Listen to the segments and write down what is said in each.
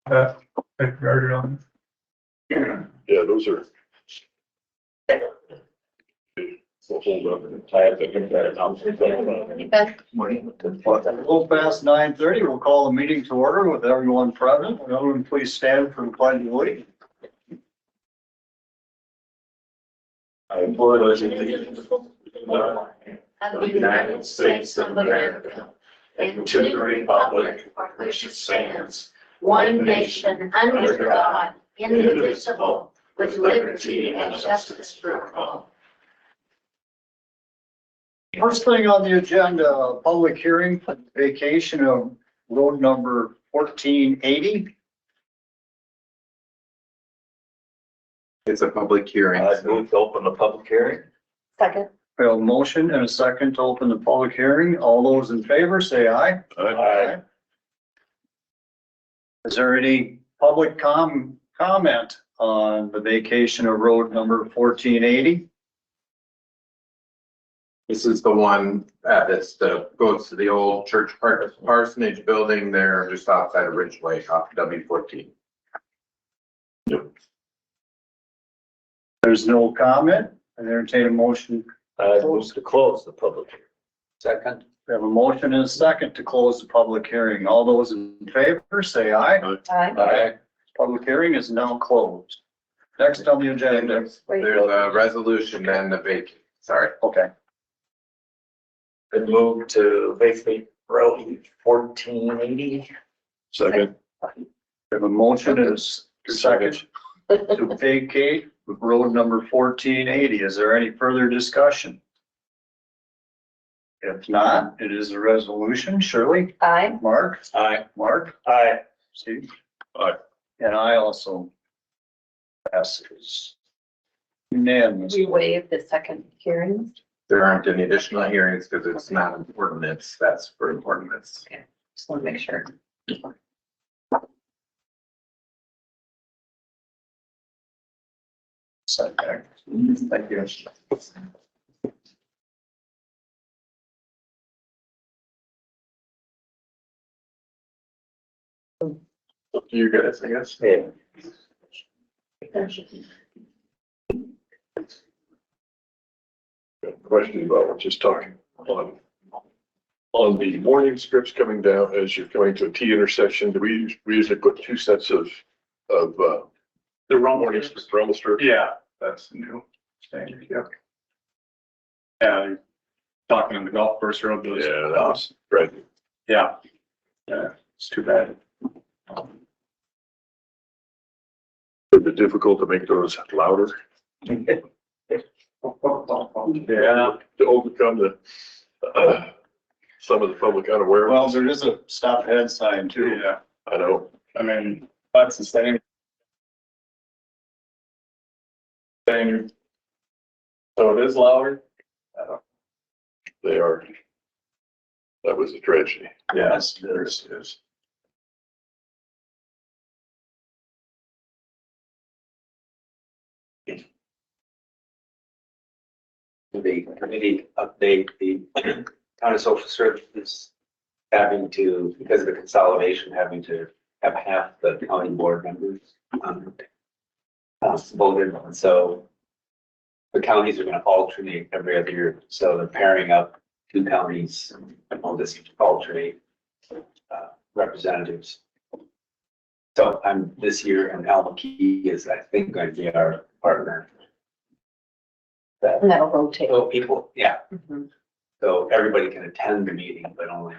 Started on. Yeah, those are. We'll hold up and tie up the. A little past 9:30, we'll call the meeting to order with everyone present. Everyone please stand for the pledge of allegiance. I pledge allegiance to the United States of America and to the republic for which it stands, one nation under God, indivisible, with liberty and justice for all. First thing on the agenda, public hearing for vacation of road number 1480. It's a public hearing. I move to open the public hearing. Second. We have a motion and a second to open the public hearing. All those in favor, say aye. Aye. Is there any public comment on the vacation of road number 1480? This is the one goes to the old church parsonage building there just outside of Ridgeway off W14. There's no comment. I entertain a motion. I move to close the public hearing. Second. We have a motion and a second to close the public hearing. All those in favor, say aye. Aye. Public hearing is now closed. Next on the agenda. There's a resolution and a vacate. Sorry. Okay. Been moved to vacate road 1480. Second. We have a motion and a second to vacate road number 1480. Is there any further discussion? If not, it is a resolution. Shirley? Aye. Mark? Aye. Mark? Aye. Steve? Aye. And I also passes unanimous. We waive the second hearing. There aren't any additional hearings because it's not an ordinance. That's for ordinance. Just want to make sure. Setback. Thank you. Up to you guys, I guess. Yeah. Question about what just talking on the warning strips coming down as you're coming to a T intersection. Do we usually put two sets of the warning strips, rumble strips? Yeah, that's new standard, yeah. Yeah, you're talking on the golf course road, those. Yeah, that was right. Yeah. Yeah, it's too bad. Is it difficult to make those louder? Yeah, To overcome the some of the public unawareness. Well, there is a stop ahead sign too. yeah, I know. I mean, that's the same. Same. So it is louder? They are. That was a tragedy. Yes, there is. The committee update, the county social services having to, because of the consolidation, having to have half the county board members voted. And so the counties are going to alternate every other year. So they're pairing up two counties and all this alternate representatives. So this year, and Al McKee is, I think, going to be our partner. And that'll rotate. So people, yeah. Mhm. So everybody can attend the meeting, but only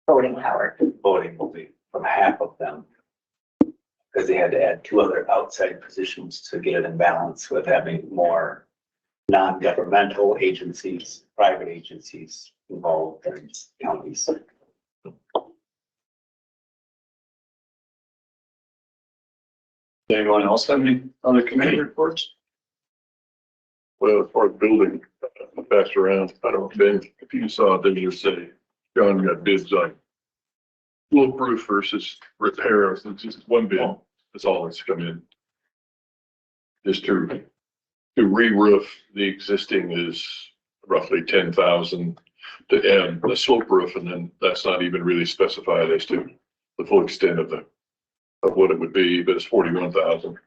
Voting power. voting will be from half of them. Because they had to add two other outside positions to get it in balance with having more non-governmental agencies, private agencies involved in counties. Anyone else have any other committee reports? Well, as far as building, I passed around, I don't know, if you saw, then you say, John got bids on slope roof versus repair. It's just one bid. That's all that's come in. Just to re-roof the existing is roughly 10,000 to end the slope roof, and then that's not even really specified as to the full extent of the of what it would be, but it's 41,000.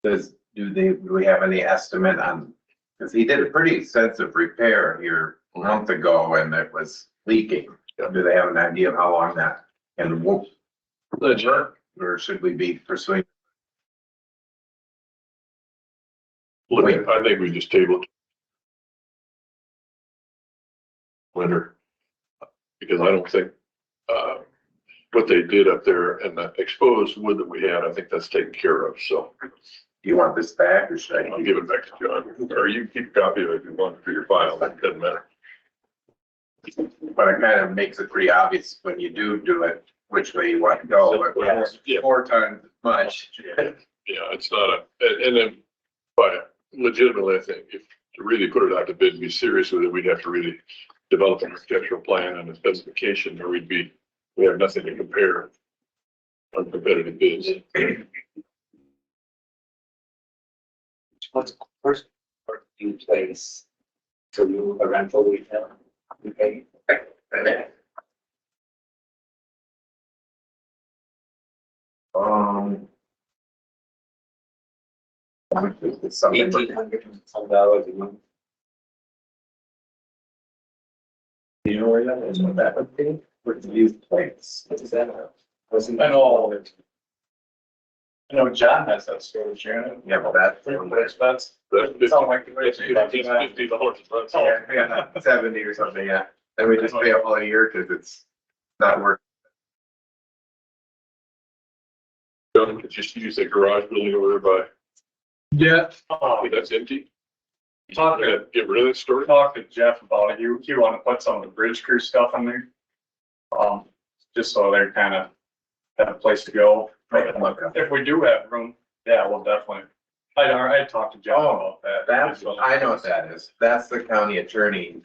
Do we have any estimate on, because he did a pretty extensive repair here a month ago and it was leaking. Do they have an idea of how long that and won't work, or should we be pursuing? Look, I think we just tabled winter, because I don't think, what they did up there and the exposed wood that we had, I think that's taken care of, so. Do you want this back or should I'll give it back to John, or you can keep a copy of it if you want for your file, that doesn't matter. But it kind of makes it pretty obvious when you do it, which way you want to go. But Yeah. 4 times as much. Yeah, it's not and then, but legitimately, I think if to really put it out to bid and be serious with it, we'd have to really develop an architectural plan and a specification, or we have nothing to compare on competitive bids. What's the first part in place to do a rental retail? Okay. It's something. $1,800 some dollars a month. Do you know where that is? What that would be? Where the used place? What is that? Wasn't I know. I know John has that storage unit. Yeah, but that's. That's, That's sound like the way $50 a month. Yeah, 70 or something, yeah. And we just pay a whole year because it's not working. John could just use that garage building over there by, Yeah. that's empty. Talk to, Get rid of that storage. talk to Jeff about it. He wanted to put some of the bridge crew stuff in there. Just so they're kind of have a place to go. If we do have room, yeah, we'll definitely. I talked to Jeff about that. That's, I know what that is. That's the county attorney.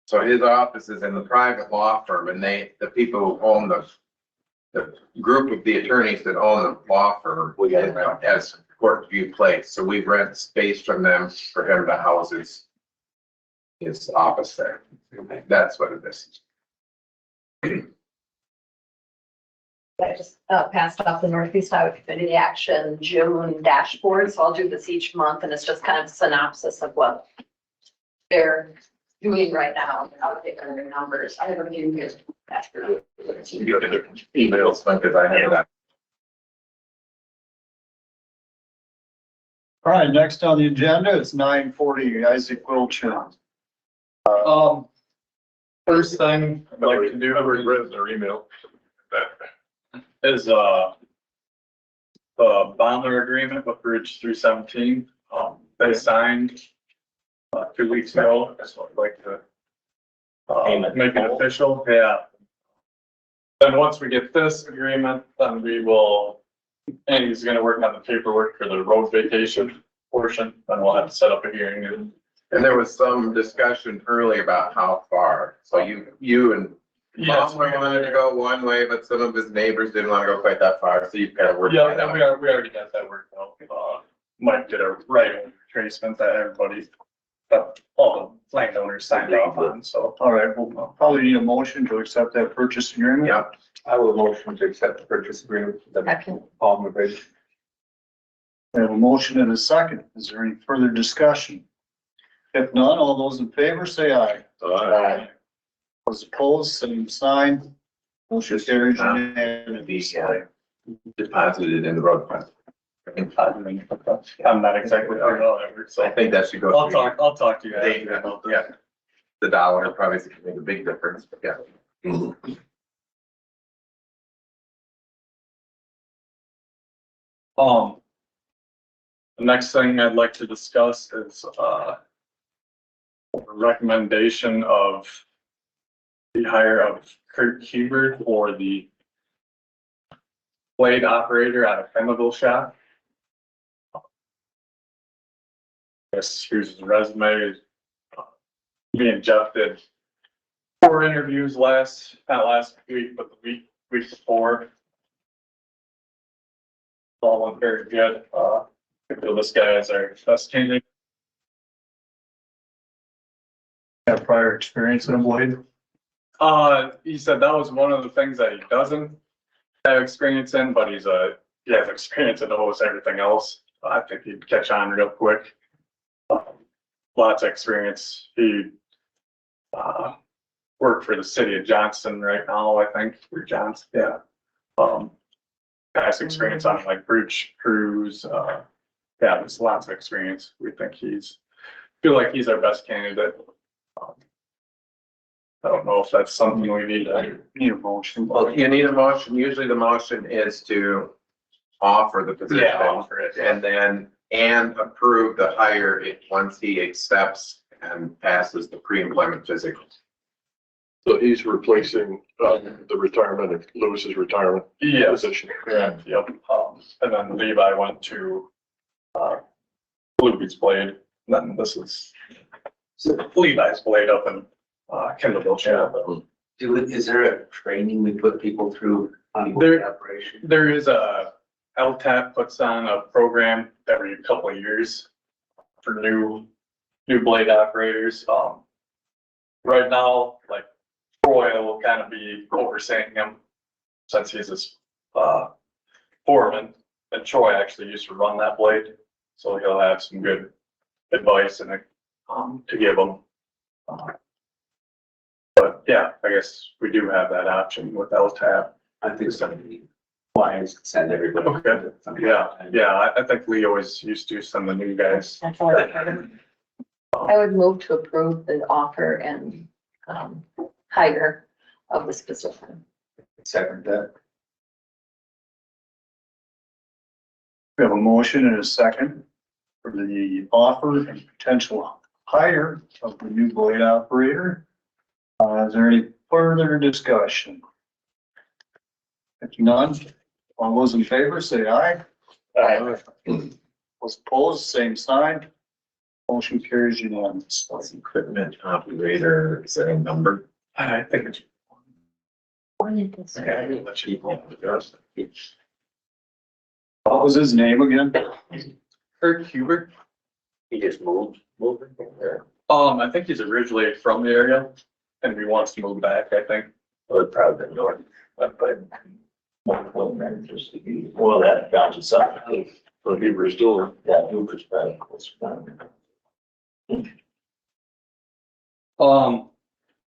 So his office is in the private law firm and the people who own the group of the attorneys that own the law firm, we got as Court View Place. So we rent space from them for him to house his office there. That's what it is. I just passed off the Northeast Iowa Community Action June dashboard, so I'll do this each month, and it's just kind of a synopsis of what they're doing right now, and how they are their numbers. I have a few here. After. You got the Emails, because I have that. All right, next on the agenda is 9:40, Isaac Wiltgen. First thing I'd like to do I've already read their email. is, the bonder agreement with Bridge 317. They signed, 2 weeks ago. So I'd like to, make it official. Yeah. Then once we get this agreement, then we will, and he's gonna work on the paperwork for the road vacation portion, then we'll have to set up a hearing and. And there was some discussion earlier about how far. So you and Yes, Tom wanted to go one way, but some of his neighbors didn't want to go quite that far, so you've kind of worked yeah, that and out. we already got that worked out. Mike did a right tracement that everybody, that all the landowners signed off on, so. All right, we'll probably need a motion to accept that purchase agreement. Yeah, I will motion to accept the purchase agreement. Second. Paul McBride. We have a motion and a second. Is there any further discussion? If none, all those in favor say aye. Those opposed, same sign. Motion carries unanimously. deposited in the road fund. I'm not exactly, I don't know, so I think that should go. I'll talk to you They- guys about Yeah, that. the dollar probably is gonna make a big difference, but yeah. The next thing I'd like to discuss is, a recommendation of the hire of Kurt Hebert for the blade operator out of Fenville shop. Yes, here's his resume. Me and Jeff did 4 interviews not last week, but the week before. All went very good. I feel this guy is our best candidate. Have prior experience in a blade. He said that was one of the things that he doesn't have experience in, but he has experience in almost everything else. I think he'd catch on real quick. Lots of experience. He, worked for the city of Johnston right now, I think, for Johnston, yeah. Has experience on like bridge crews, yeah, there's lots of experience. We think feel like he's our best candidate. I don't know if that's something we need a motion. Well, you need a motion. Usually the motion is to offer the position. Yeah, offer it, yeah. And approve the hire once he accepts and passes the pre-employment physical. So he's replacing, the retirement of Lewis's retirement Yes, position. correct, yep. And then Levi went to, Bluebeard's Blade, and then this is Levi's Blade up in, Kendallville Channel. Is there a training we put people through on There- the operation? There is LTAP puts on a program every couple of years for new blade operators. Right now, like Troy will kind of be overseeing him since he's his, foreman. And Troy actually used to run that blade, so he'll have some good advice and, to give him. But yeah, I guess we do have that option with LTAP. I think somebody wise to send everybody. Okay. Yeah, I think we always used to some of the new guys. That's all I would move to approve the offer and, hire of this position. Second that. We have a motion and a second for the offer and potential hire of the new blade operator. Is there any further discussion? If none, all those in favor say aye. Aye. Those opposed, same sign. Motion carries unanimous. Equipment operator, is there a number? I think it's. Okay, I'll let you know. What was his name again? Kurt Hubert. He just moved there. I think he's originally from the area and he wants to move back, I think. Well, probably north, but one managers to be, well, that down to south. So he restored. Yeah, Hooper's probably close.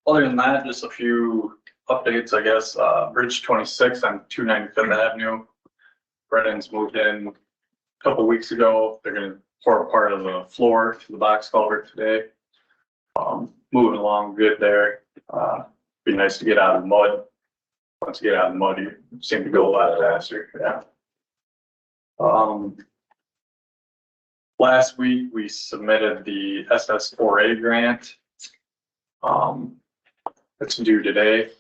Other than that, just a few updates, I guess. Bridge 26 on 295th Avenue. Brennan's moved in a couple weeks ago. They're gonna pour a part of the floor to the box culvert today. Moving along good there. Be nice to get out of the mud. Once you get out of the mud, you seem to go a lot faster, yeah. Last week, we submitted the SS4A grant. It's due today.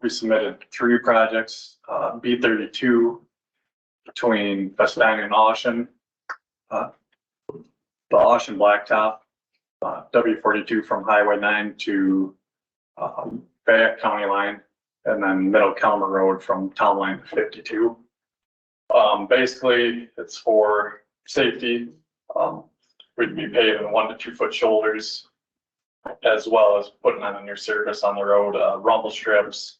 We submitted 3 projects, B32 between Festina and Ocean. The Ocean Blacktop, W42 from Highway 9 to Fayette County line, and then Middle Calmer Road from Town Line to 52. Basically, it's for safety. We'd be paving 1 to 2 foot shoulders, as well as putting on a new surface on the road, rumble strips.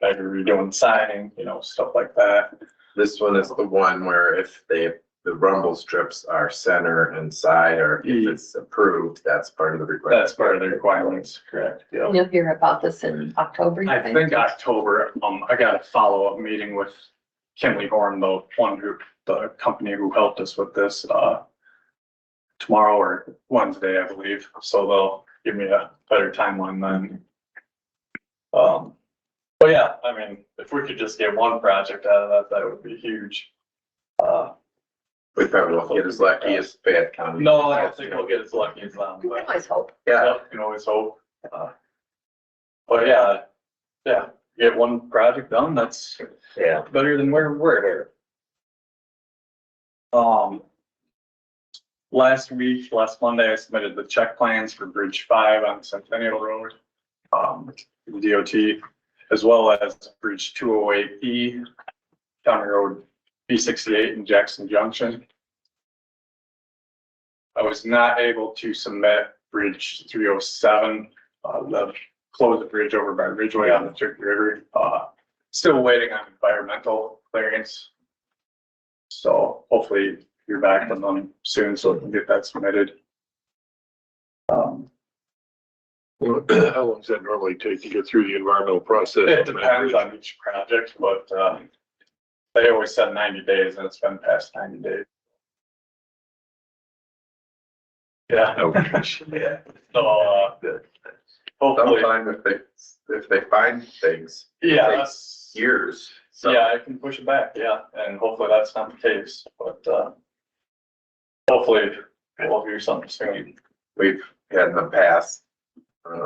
Maybe redoing siding, stuff like that. This one is the one where if the rumble strips are center and side, or if it's approved, that's part of the requirement. That's part of the requirements, correct, yeah. You'll hear about this in October, you I think October, I got a follow-up meeting with Kimley Horn, the company who helped us with this, tomorrow or Wednesday, I believe. So they'll give me a better timeline then. But yeah, I mean, if we could just get one project out of that would be huge. We probably won't get as lucky as Fayette County. No, I don't think we'll get as lucky as them, can but always hope. Yeah, you can always hope. But yeah, get one project done, that's Yeah. better than where we're here. Last Monday, I submitted the check plans for Bridge 5 on Centennial Road, the DOT, as well as Bridge 208E, County Road B68 in Jackson Junction. I was not able to submit Bridge 307, the close the bridge over by Ridgeway on the Turkey River. Still waiting on environmental clearance. So hopefully you're back from them soon so we can get that submitted. How long does that normally take to get through the environmental process? It depends on each project, but, they always said 90 days and it's been past 90 days. Yeah. Yeah. So, hopefully, Sometimes if they find things, yeah, takes that's, years. So yeah, I can push it back, yeah, and hopefully that's not the case, but, hopefully we'll hear something soon. we've had in the past,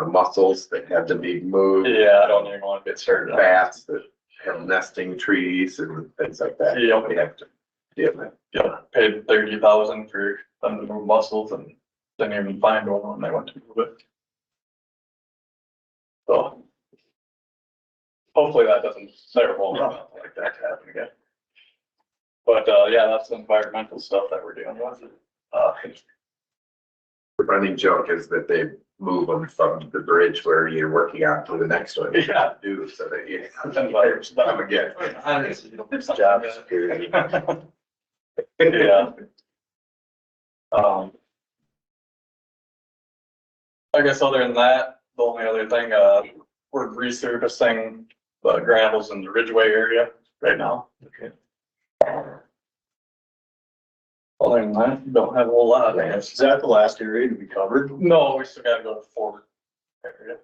mussels that had to be moved, Yeah, I don't even want to get started on that. bats that have nesting trees and things like that. Yeah. We have to deal with. Yeah, paid 30,000 for them to move mussels and didn't even find one when they went to move it. So. Hopefully that doesn't, there won't be nothing like that happen again. But, yeah, that's the environmental stuff that we're dealing with. The running joke is that they move them from the bridge where you're working on to the next one. Yeah. Do so that you Come again. Job security. Yeah. I guess other than that, the only other thing, we're resurfacing the gravels in the Ridgeway area right now. Okay. Other than that, don't have a whole lot. I Is guess. that the last area to be covered? No, we still gotta go forward. Area.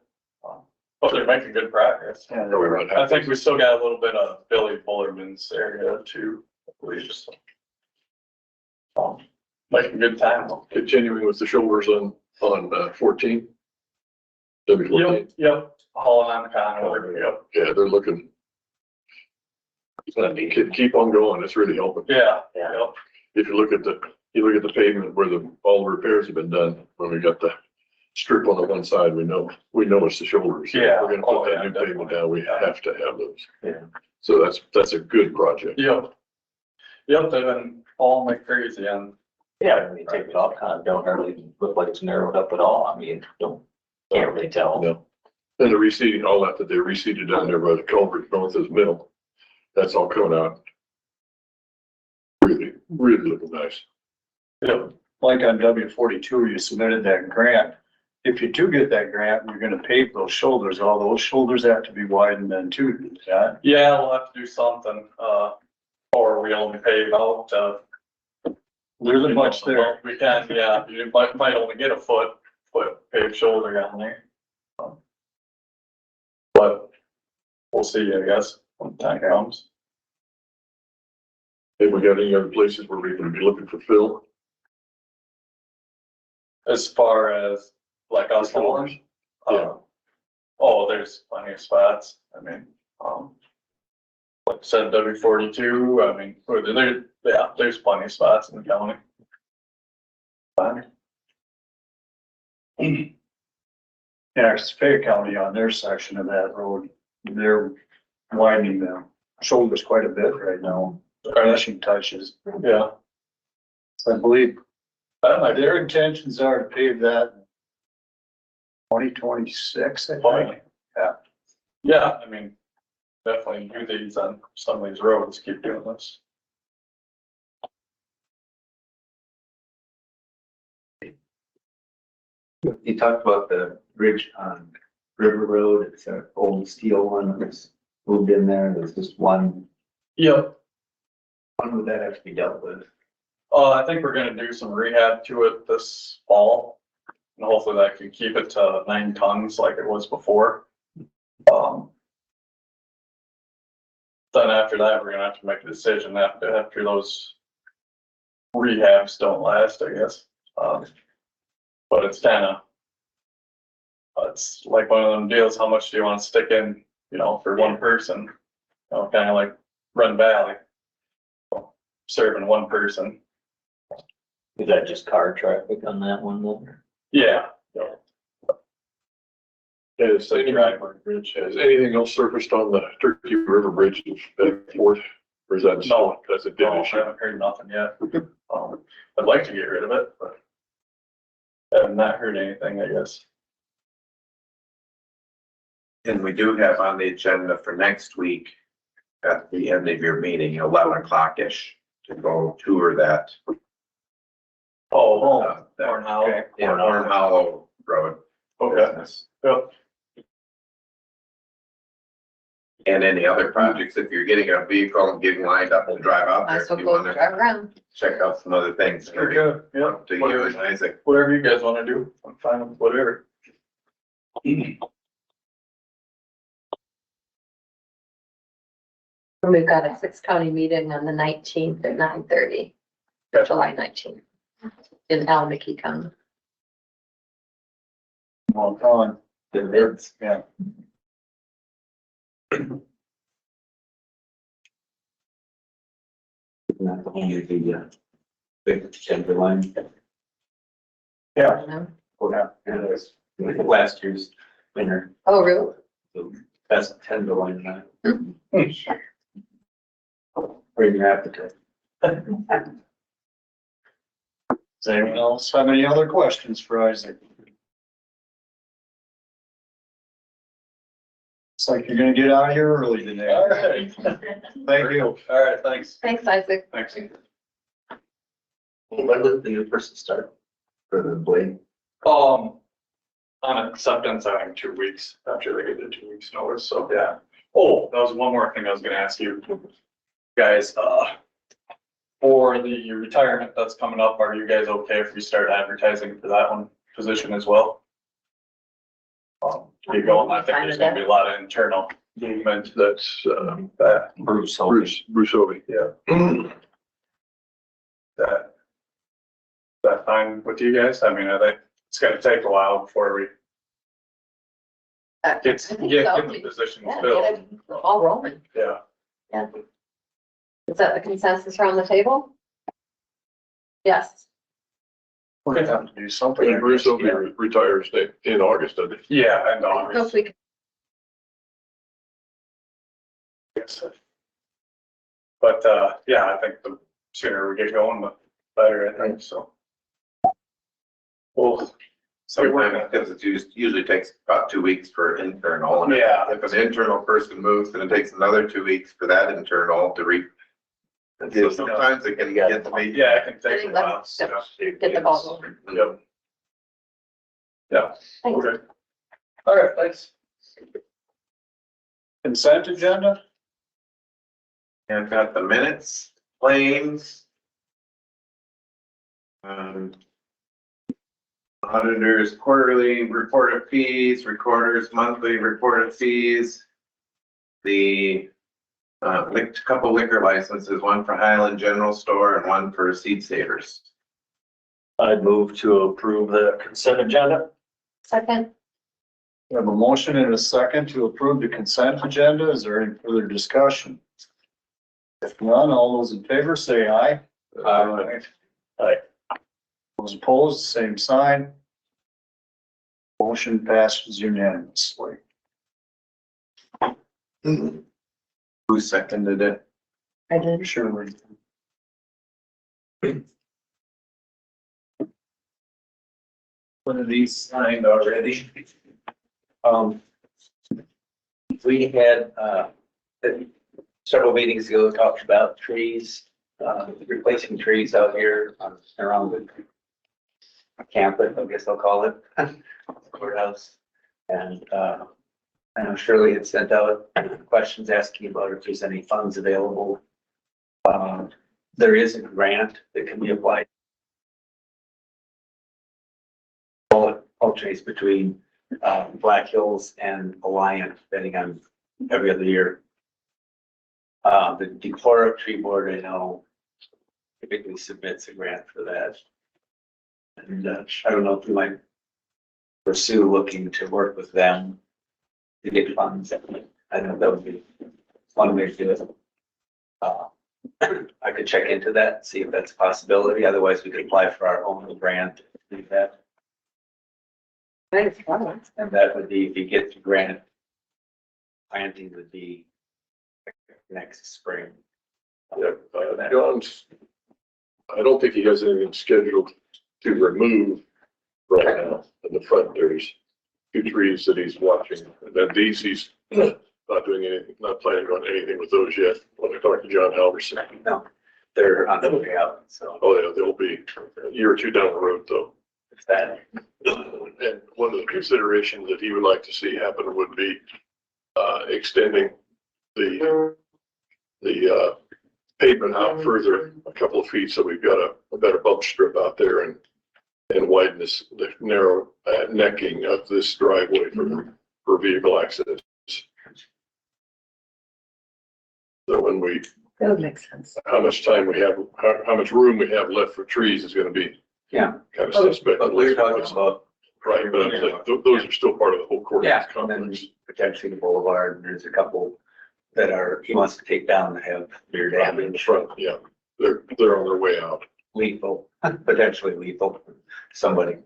But they're making good progress. I think we still got a little bit of Billy Bullerman's area too, I believe. So. Making good time. Continuing with the shoulders on 14. W14. Yep, hauling on the convoy, yep, Yeah, they're looking. Keep on going. It's really helping. yeah, Yeah. yep, If you look at the pavement where all the repairs have been done, when we got the strip on the one side, we know it's the shoulders. Yeah. We're gonna Oh, put yeah, that new pavement down. We have to have those. Yeah. So that's a good project. yep. Yep, they've been hauling like crazy and, Yeah, when you take it off, kind of don't hardly look like it's narrowed up at all. I mean, can't really tell. No. And the reseeding, all that they reseeded down there by the culvert north of the middle, that's all coming out. Really, really looking nice. yep, Like on W42, you submitted that grant. If you do get that grant, you're gonna pave those shoulders. All those shoulders have to be widened then too, yeah? yeah, we'll have to do something, or we only pave out, There isn't much there. we can, yeah, you might only get a foot paved shoulder down there. But we'll see, I guess, when the time comes. Have we got any other places where we're gonna be looking for fill? As far as like us hauling, Yeah. oh, there's plenty of spots, I mean, like I said, W42, I mean, there's plenty of spots in the county. Fine. Yeah, it's Fayette County on their section of that road. They're widening the shoulders quite a bit right now. Finishing touches. Yeah, I believe that might be their intentions are to pave that 2026, I think. yeah, I mean, definitely do these on some of these roads, keep doing this. You talked about the bridge on River Road. It's an old steel one that's moved in there. There's just one. Yep. When would that have to be dealt with? I think we're gonna do some rehab to it this fall. And hopefully that can keep it to 9 tons like it was before. Then after that, we're gonna have to make a decision after those rehabs don't last, I guess. But it's it's like one of them deals, how much do you wanna stick in, for one person? Kinda like Run Valley. Serving one person. Is that just car traffic on that one then? Yeah. Has Driveway bridge. anything else surfaced on the Turkey River Bridge back and forth? Or is that No. that's a No, dead I issue? haven't heard nothing yet. I'd like to get rid of it, but Have not heard anything, I guess. And we do have on the agenda for next week, at the end of your meeting, 11 o'clock-ish, to go tour that. Oh, that- Cornhollow. Yeah, Horn Hollow Road. Okay. business. Yep. And any other projects, if you're getting a vehicle and getting lined up to drive out there, Might as well if you go wanna drive around. check out some other things. Very good, yep. To you and Isaac. Whatever you guys wanna do, I'm fine with whatever. And we've got a 6 county meeting on the 19th at 9:30, Okay. July 19th, in Alameda County. Well, Colin, The bids. yeah. Not only the, big timber line. Yeah. You know? Yeah, and it was last year's winner, Oh, really? the best timber line. Hmm. Bring your appetite. Does anyone else have any other questions for Isaac? Looks like you're gonna get out of here early today. All right. Thank you. All right, thanks. Thanks, Isaac. Thanks. When does the new person start for the blade? On acceptance, I think 2 weeks after they get the 2 weeks notice, so yeah. Oh, that was one more thing I was gonna ask you. Guys, for the retirement that's coming up, are you guys okay if we start advertising for that one position as well? You go, I think there's gonna be a lot of internal movement. That's, That, Bruce. Bruce Hovey. yeah. That fine with you guys? I mean, I think it's gonna take a while before we I get think get so. the positions Yeah, filled. get it all rolling. Yeah. Is that the consensus around the table? Yes. We're gonna have to do something. And Bruce Hovey retires in August, doesn't he? Yeah, and I don't know if August. we can. Yes. But, yeah, I think the sooner we get going, the better, I think, so. Well, Sometimes, because it usually takes about 2 weeks for internal. And yeah, if an internal person moves, then it takes another 2 weeks for that internal to and so sometimes it can get to be. yeah, it can I take a think while. let's get the ball rolling. Yep. Yeah, Thanks. okay. All right, thanks. Consent agenda? And I've got the minutes, claims. Auditors quarterly reported fees, recorders monthly reported fees. The couple liquor licenses, one for Highland General Store and one for Seed Savers. I'd move to approve the consent agenda. Second, We have a motion and a second to approve the consent agenda. Is there any further discussion? If none, all those in favor say aye. Aye. Those opposed, same sign. Motion passes unanimously. Who seconded it? I did. Sure. One of these signed already. We had, several meetings ago, talked about trees, replacing trees out here around the campus, I guess I'll call it, courthouse. And, I know Shirley had sent out questions asking about if there's any funds available. There is a grant that can be applied. Alternates between Black Hills and Alliant, depending on every other year. The Decorah Tree Board, I know, typically submits a grant for that. And I don't know if we might pursue looking to work with them to get funds. I know that would be one way to do it. I could check into that, see if that's a possibility. Otherwise, we could apply for our own grant, do that. Thanks. And that would be, if you get the grant, planting would be next spring. John's, I don't think he has anything scheduled to remove right now. In the front, there's 2 trees that he's watching. And then these, he's not doing anything, not planning on anything with those yet. When I talked to John Halverson. No, they're on the way out, so Oh, yeah, they'll be a year or 2 down the road though. if that, And one of the considerations that he would like to see happen would be, extending the pavement out further a couple of feet. So we've got a better bump strip out there and widen the narrow necking of this driveway for vehicle access. So when That would make sense. how much time we have, how much room we have left for trees is gonna be yeah, kind of suspect. but we're talking about, Right, but I'm saying, those are still part of the whole yeah, courthouse and then complex. potentially the boulevard, and there's a couple that he wants to take down that have rear In the damage, front, yeah, they're on their way out. lethal, potentially lethal, to somebody.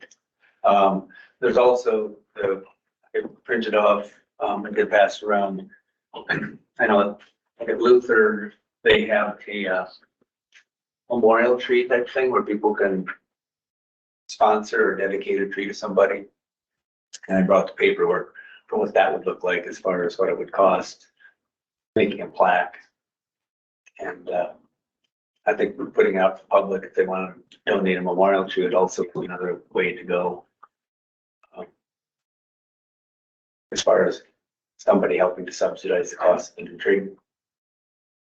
There's also I printed off, and get passed around. I know at Luther, they have a memorial tree type thing where people can sponsor or dedicate a tree to somebody. And I brought the paperwork for what that would look like as far as what it would cost, making a plaque. And I think we're putting out to the public, if they want to donate a memorial tree, it'd also be another way to go. As far as somebody helping to subsidize the cost of the tree.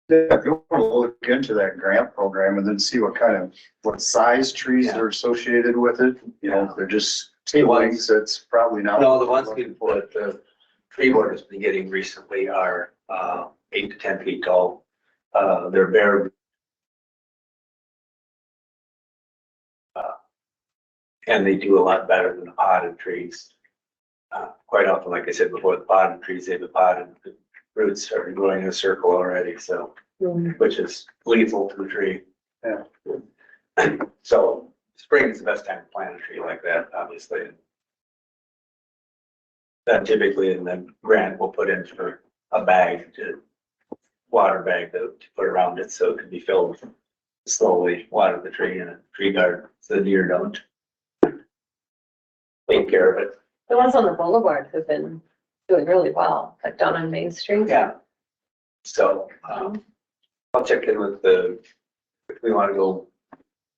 Yeah, if you want to look into that grant program and then see what size trees Yeah. are associated with it, you know, if they're just The ones- seedlings, that's probably not. No, the ones people at the tree board has been getting recently are 8 to 10 feet tall. They're bare. And they do a lot better than the potted trees. Quite often, like I said before, the potted trees, the roots started growing in a circle already, so, which is lethal to the tree. Yeah. So spring is the best time to plant a tree like that, obviously. Then typically, and then Grant will put in for a water bag to put around it, so it can be filled, slowly water the tree in a tree garden, so the deer don't take care of it. The ones on the boulevard have been doing really well, like down on Main Street. Yeah. So, I'll check in with if we want to go,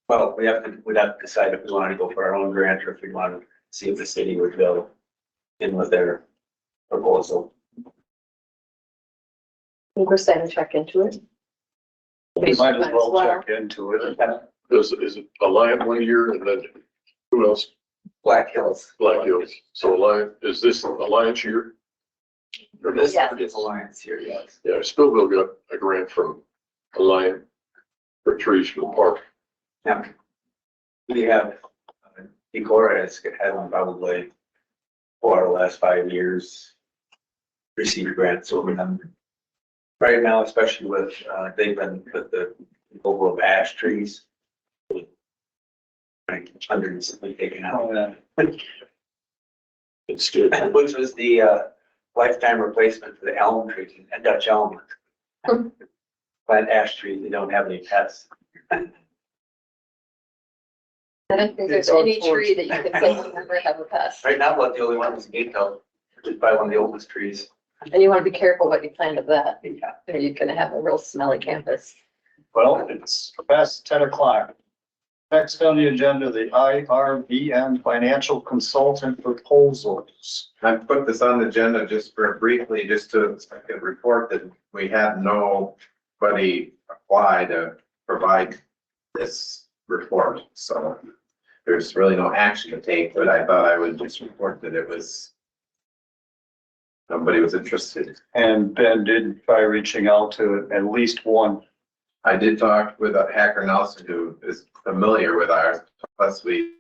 well, we'd have to decide if we want to go for our own grant or if we want to see if the city would go in with their proposal. We're saying check into it. We might as well check into it. Is it Alliant 1 year and then who else? Black Hills. Black Hills. So Alliant, is this Alliance year? Or no? This Yes. is Alliance here, yes. Yeah, Spillville got a grant from Alliant for trees for the park. Yeah. We have, Decorah has had one probably for the last 5 years. Received grants over them. Right now, especially with, they've been with the removal of ash trees. Hundreds have been taken out. Oh, yeah. It's good. Which was the lifetime replacement for the elm trees and Dutch elm. Plant ash trees, they don't have any pests. I don't think there's It's any tree that unfortunate. you could say will never have a pest. Right now, about the only one is gate oak, which is probably one of the oldest trees. And you want to be careful what you plant of that, Yeah. or you're gonna have a real smelly campus. Well, it's past 10 o'clock. Next on the agenda, the IRVM Financial Consultant Proposals. I put this on the agenda just for briefly, just to I could report that we had nobody apply to provide this report, so there's really no action to take, but I thought I would just report that somebody was interested. And Ben did try reaching out to at least one. I did talk with Hacker Nelson, who is familiar with ours, plus we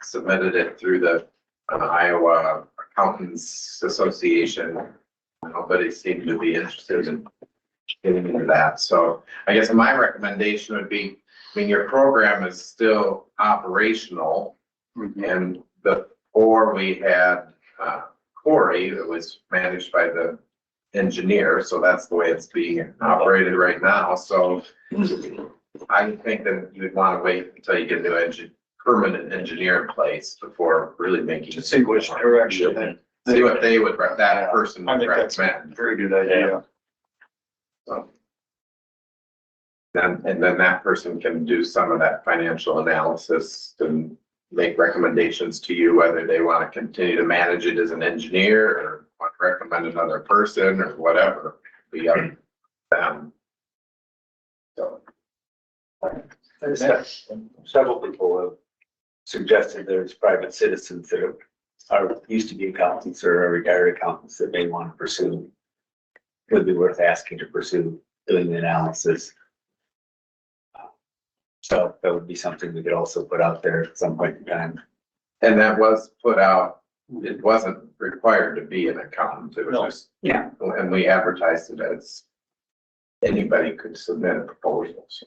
submitted it through the Iowa Accountants Association. Nobody seemed to be interested in getting into that. So I guess my recommendation would be, I mean, your program is still operational. And before we had Corey, that was managed by the engineer, so that's the way it's being operated right now. So I think that you would want to wait until you get a new permanent engineer in place before really making. To see which direction they. See what they would, that person I would think that's a recommend. very good idea. So. And then that person can do some of that financial analysis and make recommendations to you, whether they want to continue to manage it as an engineer or want to recommend another person or whatever. Be up to them. So. There's several people have suggested there's private citizens that are used to be accountants or are retired accountants that may want to pursue. Would be worth asking to pursue doing the analysis. So that would be something we could also put out there at some point in time. And that was put out, it wasn't required to be an accountant, it was No. just. Yeah. And we advertised it as anybody could submit a proposal. So.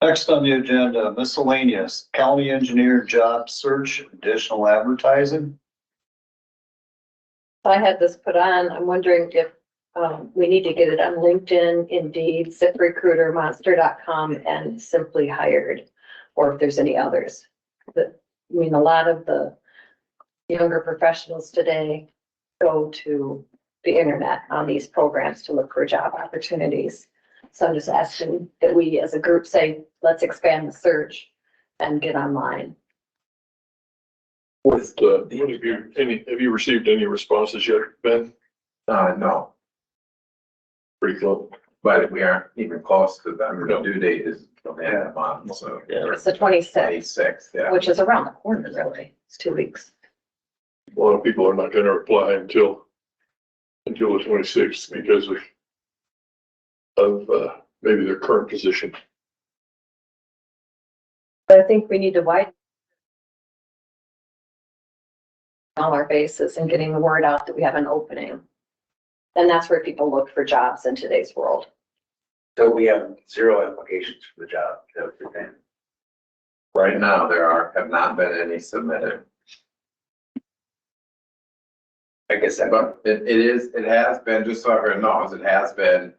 Next on the agenda, miscellaneous, county engineer job search, additional advertising. I had this put on, I'm wondering if, we need to get it on LinkedIn, Indeed, ZipRecruiter, Monster.com, and Simply Hired, or if there's any others. I mean, a lot of the younger professionals today go to the internet on these programs to look for job opportunities. So I'm just asking that we as a group say, let's expand the search and get online. With, have you received any responses yet, Ben? No, Pretty close. but we aren't even close to them. The due date is the end of the month, so. It's the 26th, 26th, yeah. which is around the corner, really. It's 2 weeks. A lot of people are not gonna apply until the 26th because of maybe their current position. But I think we need to widen all our bases and getting the word out that we have an opening. And that's where people look for jobs in today's world. So we have 0 applications for the job. That was the thing. Right now, have not been any submitted, I guess that, but it has been, just so everyone knows, it has been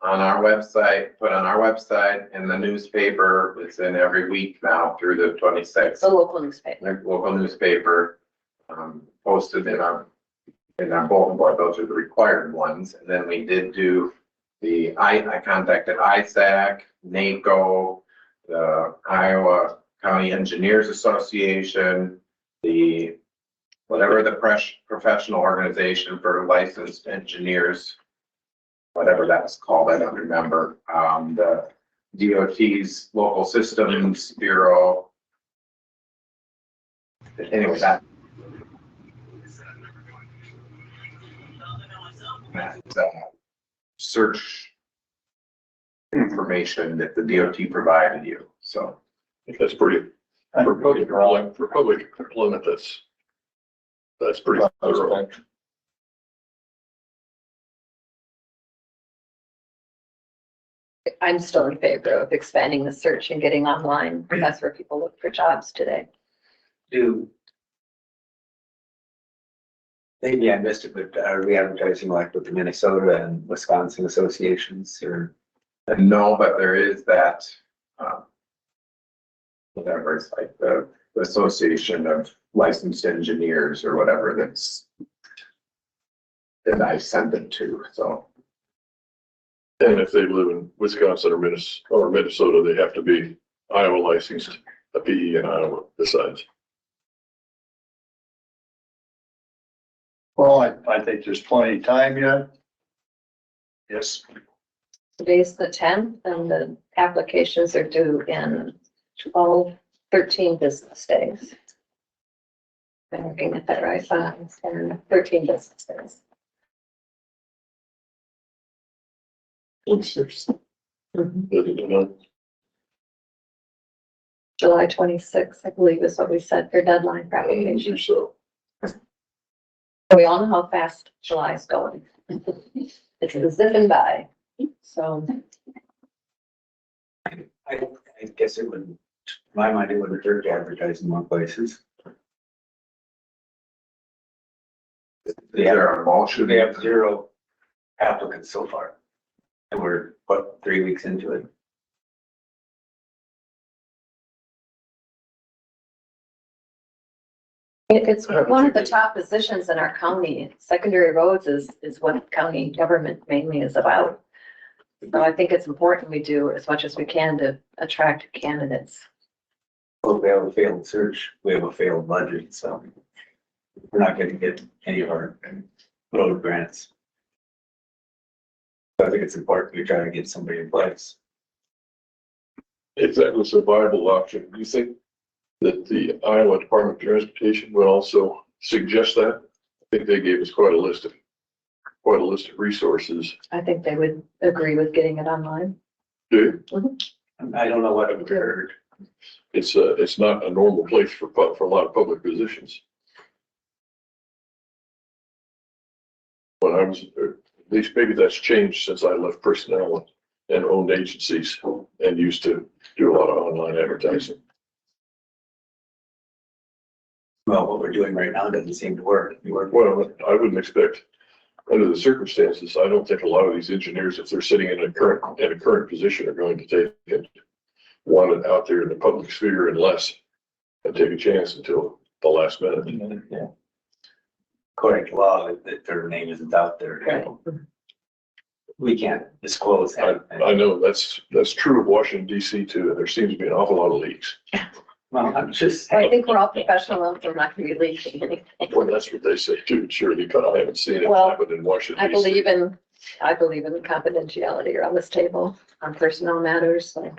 on our website, put on our website, in the newspaper. It's in every week now through the 26th. The local newspaper. The local newspaper, posted in our bulletin board. Those are the required ones. And then we did do I contacted ISAC, NACO, the Iowa County Engineers Association, whatever the professional organization for licensed engineers, whatever that's called, I don't remember. The DOT's Local Systems Bureau. Anyway, that. Search information that the DOT provided you, so. I think that's pretty, for public employment, that's pretty thorough. I'm still in favor of expanding the search and getting online. That's where people look for jobs today. maybe I missed it, but are we advertising like with the Minnesota and Wisconsin associations or? No, but there is that, whatever, it's like the Association of Licensed Engineers or whatever that I sent it to, so. And if they live in Wisconsin or Minnesota, they have to be Iowa licensed, a PE in Iowa besides. Well, I think there's plenty of time yet. Yes, Today's the 10th and the applications are due in 13 business days. I'm looking at that right, 5, 10, 13 business days. July 26th, I believe is what we said for deadline for application. So, We all know how fast July is going. It's zipping by, so. I guess it would, in my mind, it would hurt to advertise in more places. Is there a motion? We have 0 applicants so far. And we're, 3 weeks into it? It's one of the top positions in our county. Secondary roads is what county government mainly is about. So I think it's important we do as much as we can to attract candidates. Well, if we have a failed search, we have a failed budget, so we're not gonna get any of our road grants. So I think it's important we try to get somebody in place. If that was a viable option, do you think that the Iowa Department of Transportation would also suggest that? I think they gave us quite a list of resources. I think they would agree with getting it online. Dude, I don't know what I've heard. it's not a normal place for a lot of public positions. When I was, at least maybe that's changed since I left personnel and owned agencies and used to do a lot of online advertising. Well, what we're doing right now doesn't seem to work. Well, I wouldn't expect, under the circumstances, I don't think a lot of these engineers, if they're sitting in a current position, are going to take it, want it out there in the public sphere unless and take a chance until the last minute. Yeah. According to law, that their name isn't out there. Right. We can't disclose that. I know that's true of Washington DC too, and there seems to be an awful lot of leaks. Well, I'm just, I think we're all professional enough, we're not gonna be leaking anything. Well, that's what they say too, surely, but I haven't seen it Well, happen in Washington I DC. believe in confidentiality around this table on personnel matters, so.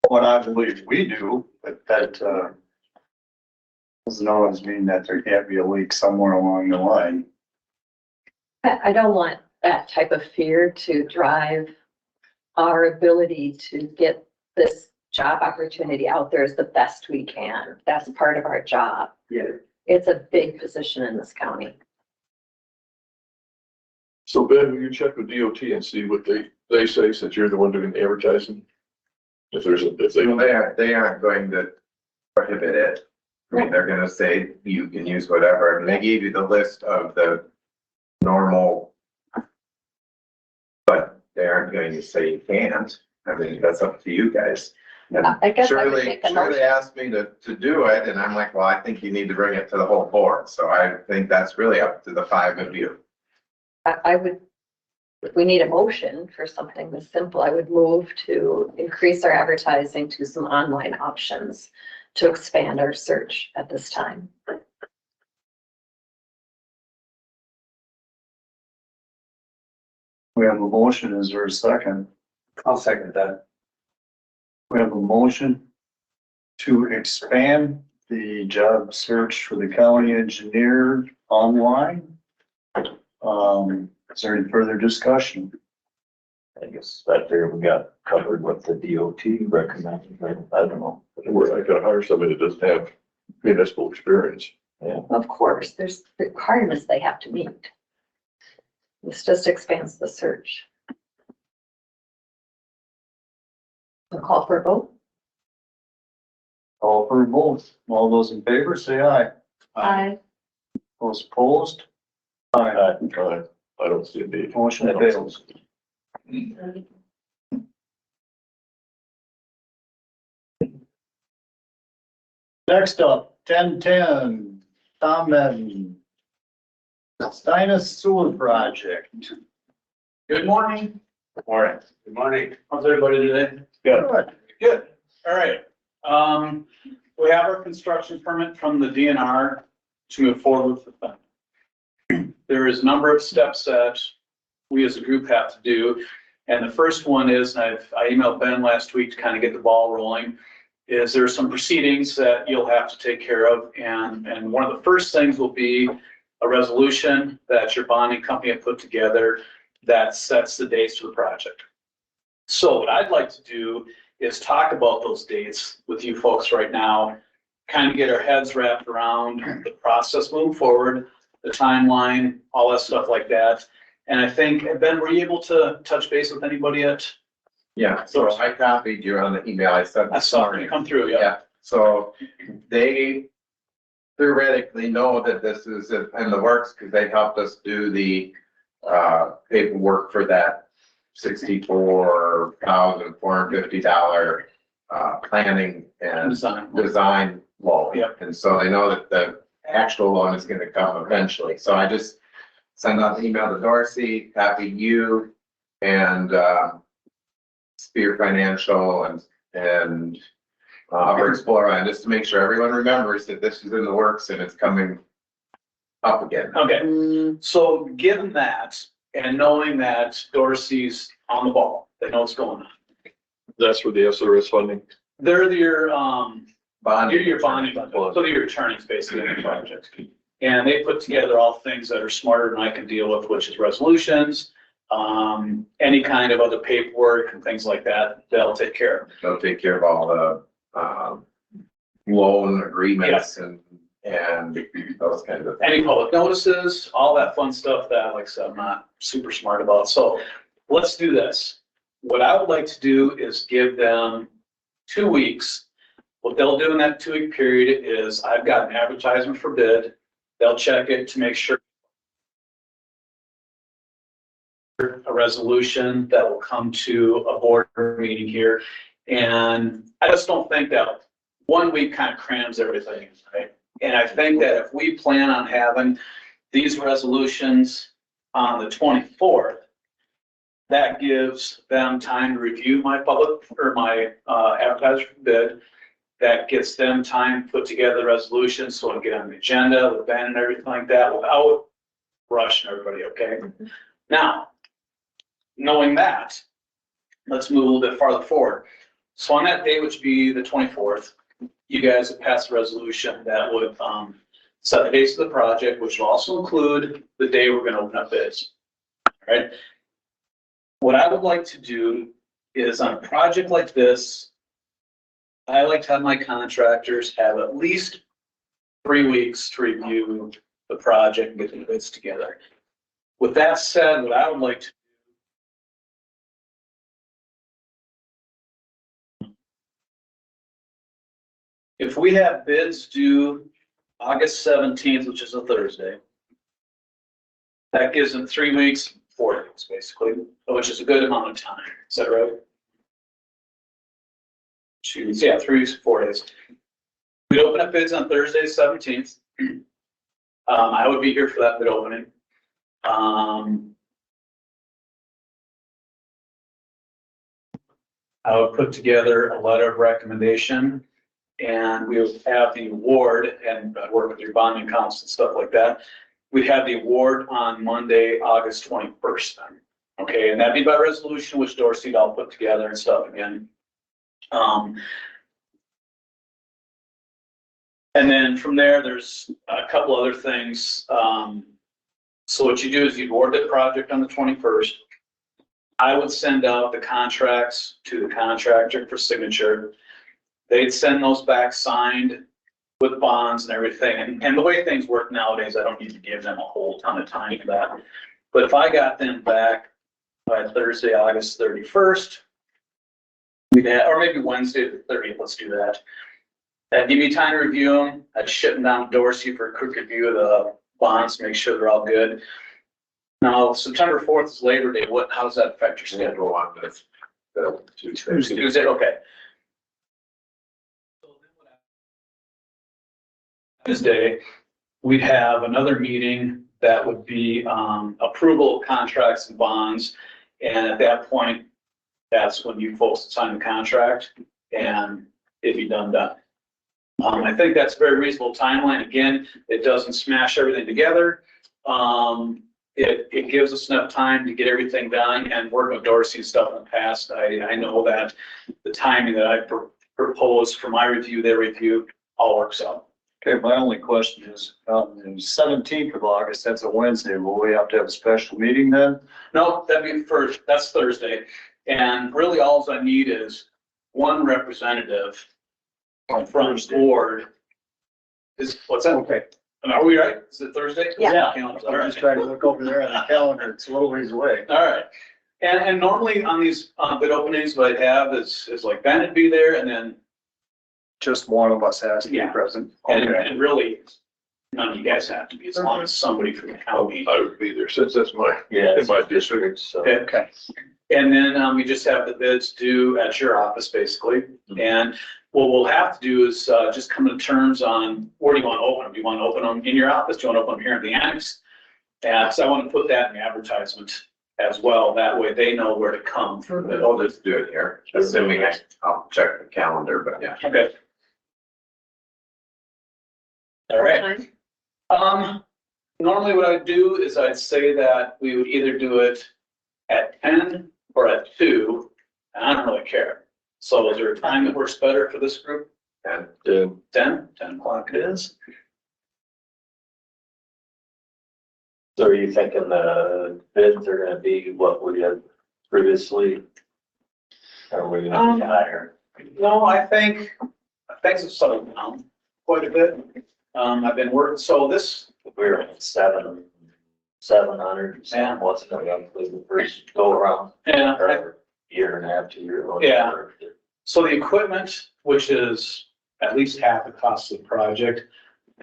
What I believe we do, but that, doesn't always mean that there can't be a leak somewhere along the line. I don't want that type of fear to drive our ability to get this job opportunity out there as the best we can. That's part of our job. yeah, It's a big position in this county. So Ben, will you check with DOT and see what they say, since you're the one doing the advertising? If They aren't going to prohibit it. I mean, they're gonna say you can use whatever, and they gave you the list of the normal. But they aren't going to say you can't. I mean, that's up to you guys. And I guess I would Shirley make a motion. asked me to do it, and I'm like, well, I think you need to bring it to the whole board. So I think that's really up to the five of you. I would, if we need a motion for something this simple, I would move to increase our advertising to some online options to expand our search at this time. We have a motion, is there a second? I'll second that. We have a motion to expand the job search for the county engineer online. Is there any further discussion? I guess I figured we got covered what the DOT recommended. I don't know. I gotta hire somebody that doesn't have municipal experience. Of course, there's requirements they have to meet. This just expands the search. A call for a vote? Call for a vote. All those in favor, say aye. Aye. Those opposed? Aye. I don't see a need. Motion fails. Next up, 1010, Tom Madden. Festina Sewer Project. Good morning. Morning. Good morning. How's everybody today? Good. Good. All right. We have our construction permit from the DNR to move forward with the thing. There is a number of steps that we as a group have to do. And the first one is, and I emailed Ben last week to kind of get the ball rolling, is there's some proceedings that you'll have to take care of. And one of the first things will be a resolution that your bonding company had put together that sets the dates for the project. So what I'd like to do is talk about those dates with you folks right now, kind of get our heads wrapped around the process moving forward, the timeline, all that stuff like that. And I think, Ben, were you able to touch base with anybody yet? Yeah, so I copied you on the email I sent. I saw it come through, yeah. Yeah, so they theoretically know that this is in the works because they helped us do the paperwork for that $64,450 planning and Design. design loan. Yep. And so they know that the actual loan is gonna come eventually. So I just send out an email to Dorsey, copy you and, Spear Financial and Upper Explorer, just to make sure everyone remembers that this is in the works and it's coming up again. Okay, so given that and knowing that Dorsey's on the ball, they know what's going on. That's for the SRS funding. They're your, Bonding. you're your bonding, so they're your attorneys basically in the project. And they put together all things that are smarter than I can deal with, which is resolutions, any kind of other paperwork and things like that, they'll take care of. They'll take care of all the, loan agreements and those kinds of things. Any public notices, all that fun stuff that, like I said, I'm not super smart about. So let's do this. What I would like to do is give them 2 weeks. What they'll do in that 2-week period is I've got an advertisement for bid. They'll check it to make sure a resolution that will come to a board meeting here. And I just don't think that 1 week kind of crams everything, right? And I think that if we plan on having these resolutions on the 24th, that gives them time to review my public or my advertisement bid. That gets them time to put together the resolution so I get on the agenda with Ben and everything like that without rushing everybody, okay? Now, knowing that, let's move a little bit farther forward. So on that day, which would be the 24th, you guys have passed a resolution that would set the dates of the project, which will also include the day we're gonna open up bids, all right? What I would like to do is on a project like this, I like to have my contractors have at least 3 weeks to review the project and get the bids together. With that said, what I would like to if we have bids due August 17th, which is a Thursday, that gives them 3 weeks, 4 days, basically, which is a good amount of time. Is that right? Yeah, 3 weeks, 4 days. We'd open up bids on Thursday, 17th. I would be here for that bid opening. I would put together a letter of recommendation and we would have the award and I'd work with your bonding council and stuff like that. We'd have the award on Monday, August 21st then. Okay, and that'd be by resolution, which Dorsey'd all put together and stuff again. And then from there, there's a couple other things. So what you do is you award the project on the 21st. I would send out the contracts to the contractor for signature. They'd send those back signed with bonds and everything. And the way things work nowadays, I don't need to give them a whole ton of time for that. But if I got them back by Thursday, August 31st, we'd have, or maybe Wednesday the 30th, let's do that. That'd give me time to review them. I'd ship them down to Dorsey for a quick review of the bonds, make sure they're all good. Now, September 4th is Labor Day. How does that affect your schedule? On the Tuesday, okay. Tuesday, we'd have another meeting that would be approval of contracts and bonds. And at that point, that's when you folks sign the contract and it'd be done. I think that's a very reasonable timeline. Again, it doesn't smash everything together. It gives us enough time to get everything done and working with Dorsey and stuff in the past. I know that the timing that I proposed for my review, their review, all works out. Okay, my only question is, the 17th of August, that's a Wednesday, will we have to have a special meeting then? No, that'd be first, that's Thursday. And really all I need is one representative from the board. What's that? Okay. Are we right? Is it Thursday? Yeah. All I'm right. just trying to look over there on the calendar, it's a little ways away. All right. And normally on these bid openings, what I have is like Ben would be there and then, Just one of us has to be Yeah. present. and really, none of you guys have to be, as long as somebody from the county. I would be there since that's my, Yeah. in my district. So, Okay. And then we just have the bids due at your office, basically. And what we'll have to do is, just come to terms on where do you want to open them? Do you want to open them in your office? Do you want to open them here in the annex? And so I want to put that in the advertisement as well. That way they know where to come. I'll just do it here, assuming I'll check the calendar, but yeah. Okay. All right. Normally what I'd do is I'd say that we would either do it at 10 or at 2, and I don't really care. So is there a time that works better for this group? And 10 o'clock it is. So are you thinking the bids are gonna be what we had previously? Or are we gonna be higher? No, I think things have settled down quite a bit. I've been working, so this, We were at 700, Yeah. what's it gonna be the first go around? yeah, Or year and a half, 2 years. Yeah. so the equipment, which is at least half the cost of the project,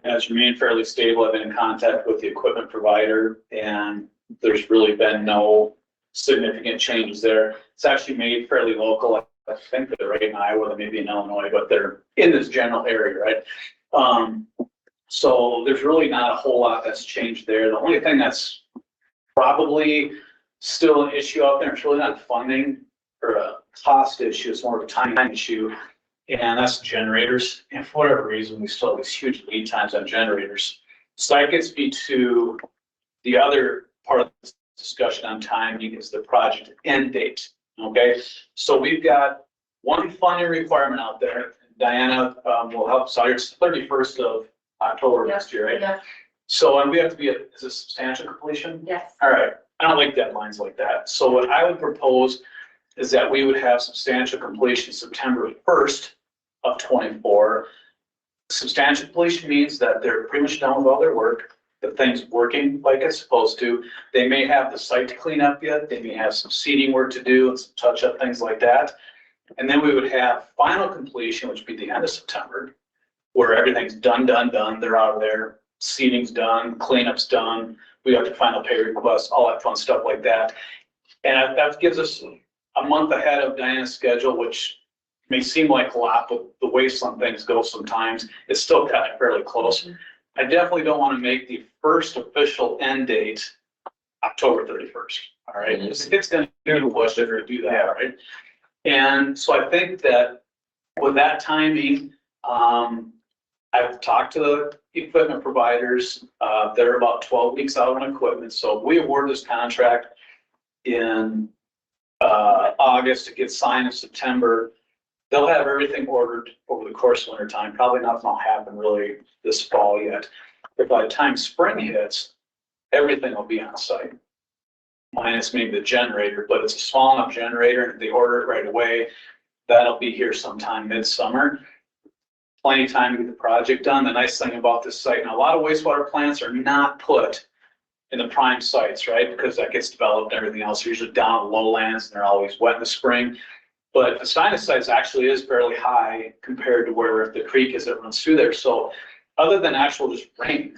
has remained fairly stable. I've been in contact with the equipment provider and there's really been no significant changes there. It's actually made fairly local. I think they're right in Iowa, they may be in Illinois, but they're in this general area, right? So there's really not a whole lot that's changed there. The only thing that's probably still an issue out there, it's really not funding or a cost issue, it's more of a time issue. And that's generators. And for whatever reason, we still have these huge lead times on generators. So that gets me to the other part of this discussion on timing is the project end date. Okay, so we've got one funding requirement out there. Diana will help. So it's 31st of October next year, right? Yeah. So, and we have to be, is this substantial completion? Yes. All right, I don't like deadlines like that. So what I would propose is that we would have substantial completion September 1st of 24. Substantial completion means that they're pretty much done with all their work. The thing's working like it's supposed to. They may have the site to clean up yet. They may have some seeding work to do and some touch up things like that. And then we would have final completion, which would be the end of September, where everything's done. They're out of there. Seeding's done, cleanup's done. We have to final pay requests, all that fun stuff like that. And that gives us a month ahead of Diana's schedule, which may seem like a lot, but the way some things go sometimes, it's still kind of fairly close. I definitely don't want to make the first official end date October 31st. All right, it's going to push it or do that, right? And so I think that with that timing, I've talked to the equipment providers. They're about 12 weeks out on equipment. So if we award this contract in August, it gets signed in September, they'll have everything ordered over the course of winter time. Probably nothing will happen really this fall yet. But by the time spring hits, everything will be on site. Minus maybe the generator, but it's a small enough generator. And if they order it right away, that'll be here sometime midsummer. Plenty of time to get the project done. The nice thing about this site, and a lot of wastewater plants are not put in the prime sites, right? Because that gets developed and everything else. They're usually down lowlands and they're always wet in the spring. But the Festina site actually is fairly high compared to where the creek is that runs through there. So other than actual just rain,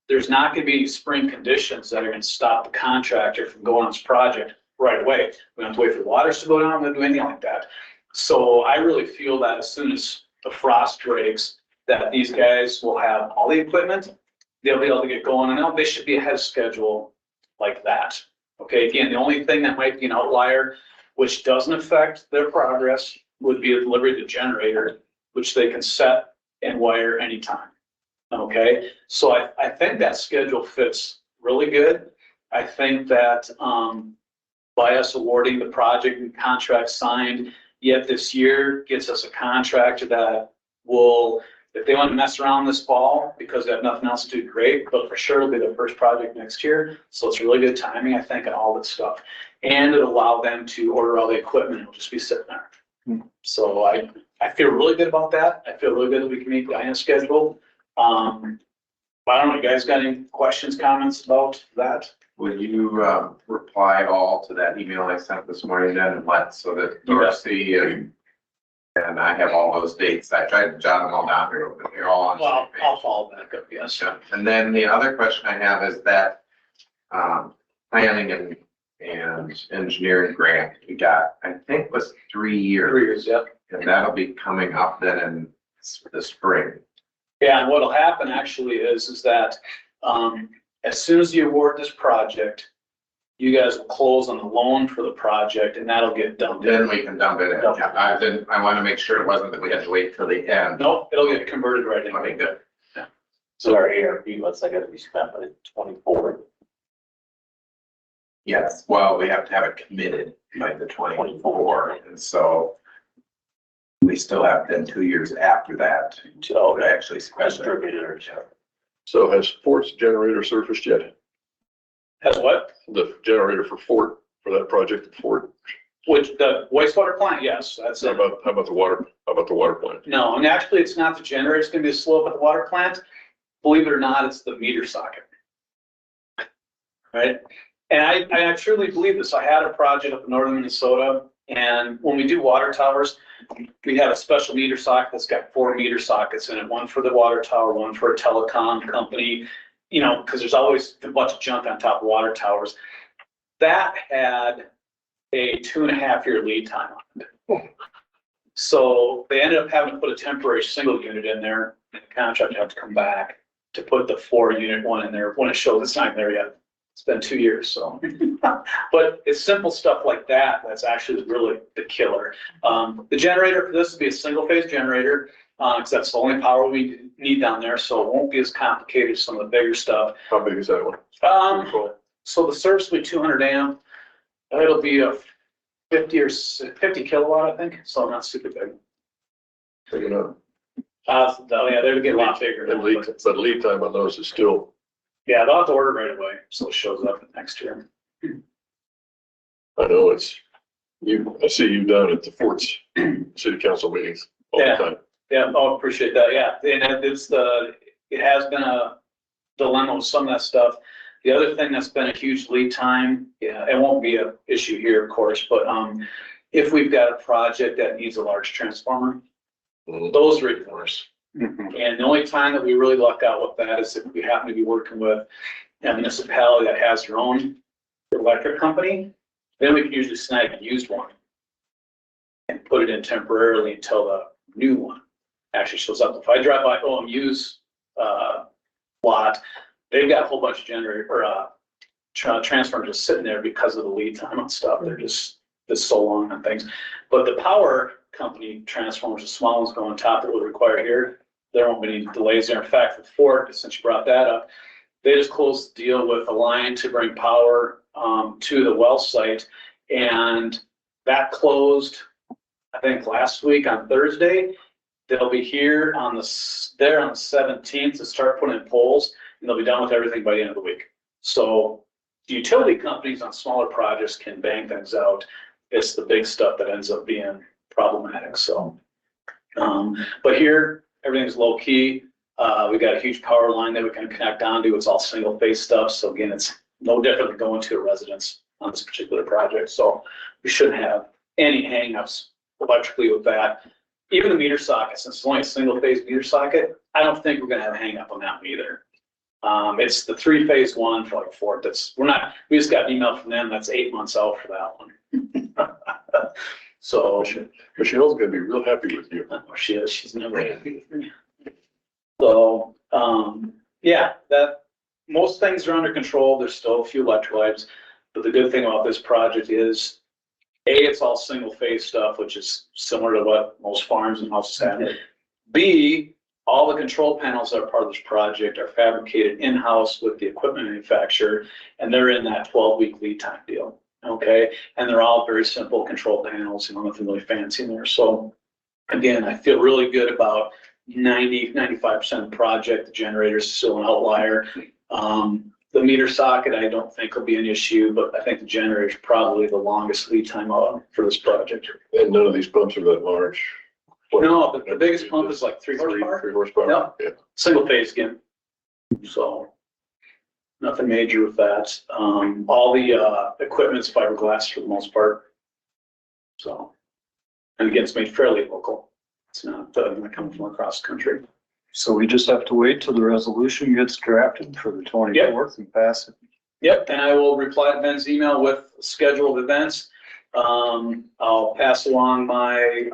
there's not going to be any spring conditions that are going to stop the contractor from going on this project right away. We don't have to wait for the waters to go down. We don't do anything like that. So I really feel that as soon as the frost breaks, that these guys will have all the equipment. They'll be able to get going, and they should be ahead of schedule like that. Okay, again, the only thing that might be an outlier, which doesn't affect their progress, would be a delivery of the generator, which they can set and wire anytime. Okay, so I think that schedule fits really good. I think that by us awarding the project and contract signed yet this year gets us a contractor that will, if they want to mess around this fall because they have nothing else to do, great, but for sure it'll be their first project next year. So it's really good timing, I think, on all this stuff. And it'll allow them to order all the equipment. It'll just be sitting there. So I feel really good about that. I feel really good that we can meet Diana's schedule. I don't know, you guys got any questions, comments about that? Will you reply all to that email I sent this morning then and let, so that Dorsey and I have all those dates. I tried to jot them all down here, but they're all on. Well, I'll follow back up, yes. Yeah. And then the other question I have is that planning and engineering grant we got, I think was 3 years. 3 years, yep. And that'll be coming up then in the spring. Yeah, and what'll happen actually is that, as soon as you award this project, you guys will close on the loan for the project and that'll get dumped Then in. we can dump it in. I want to make sure it wasn't that we had to wait till the end. Nope, it'll get converted right in. Okay, good. So our ARP, what's that gonna be spent by 24? Yes, well, we have to have it committed by the 24, and so we still have then 2 years after that Oh, to actually spend it. distributor. So has Fort's generator surfaced yet? Has what? The generator for Fort, for that project at Fort? Which, the wastewater plant? Yes, that's How it. about the water plant? No, and actually it's not the generator, it's gonna be a slope at the water plant. Believe it or not, it's the meter socket. Right? And I truly believe this. I had a project up in northern Minnesota, and when we do water towers, we have a special meter socket that's got 4 meter sockets in it, one for the water tower, one for a telecom company, you know, because there's always a bunch of junk on top of water towers. That had a 2.5-year lead time on it. So they ended up having to put a temporary single unit in there, and the contractor had to come back to put the 4-unit one in there when it shows it's not there yet. It's been 2 years, so. But it's simple stuff like that that's actually really the killer. The generator for this will be a single phase generator, because that's the only power we need down there, so it won't be as complicated as some of the bigger stuff. How big is that one? So the service will be 200 amp. It'll be a 50 kilowatt, I think, so not super big. Big enough. Oh yeah, they'll get a lot bigger. And but lead time on those is still, Yeah, they'll have to order right away, so it shows up next year. I know it's, I see you down at the Fort's city council meetings all the Yeah. time. Yeah, oh, appreciate that, yeah, and it has been a dilemma with some of that stuff. The other thing that's been a huge lead time, yeah, it won't be an issue here, of course, but, if we've got a project that needs a large transformer, those are enforced. And the only time that we really luck out with that is if we happen to be working with a municipality that has their own electric company, then we can usually snag a used one and put it in temporarily until the new one actually shows up. If I drive by OMU's lot, they've got a whole bunch of generator or transformers just sitting there because of the lead time and stuff. They're just so long on things. But the power company transformers, the small ones go on top that will require here. There won't be any delays there. In fact, with Fort, since you brought that up, they just closed the deal with a line to bring power to the well site. And that closed, I think, last week on Thursday. They'll be here on the 17th to start putting in poles, and they'll be done with everything by the end of the week. So the utility companies on smaller projects can bang things out. It's the big stuff that ends up being problematic. So, but here, everything's low key. We got a huge power line that we can connect onto. It's all single phase stuff. So again, it's no different than going to a residence on this particular project. So we shouldn't have any hangups electrically with that. Even the meter socket, since it's only a single phase meter socket, I don't think we're gonna have a hang up on that one either. It's the 3-phase one for like Fort. We just got an email from them that's 8 months out for that one. So. Michelle's gonna be real happy with you. She is, she's never happy with me. So, yeah, most things are under control. There's still a few electrolytes, but the good thing about this project is, A, it's all single phase stuff, which is similar to what most farms and houses have. B, all the control panels that are part of this project are fabricated in-house with the equipment manufacturer, and they're in that 12-week lead time deal. Okay, and they're all very simple control panels, nothing really fancy in there. So again, I feel really good about 95% of the project. The generator is still an outlier. The meter socket, I don't think will be an issue, but I think the generator is probably the longest lead time out for this project. And none of these pumps are that large. No, the biggest pump is like 3 horsepower. 3 horsepower. Yep. Yeah. Single phase again. So nothing major with that. All the equipment's fiberglass for the most part. So, and again, it's made fairly local. It's not gonna come from across the country. So we just have to wait till the resolution gets drafted for the 24th and pass it. Yep, and I will reply to Ben's email with scheduled events. I'll pass along my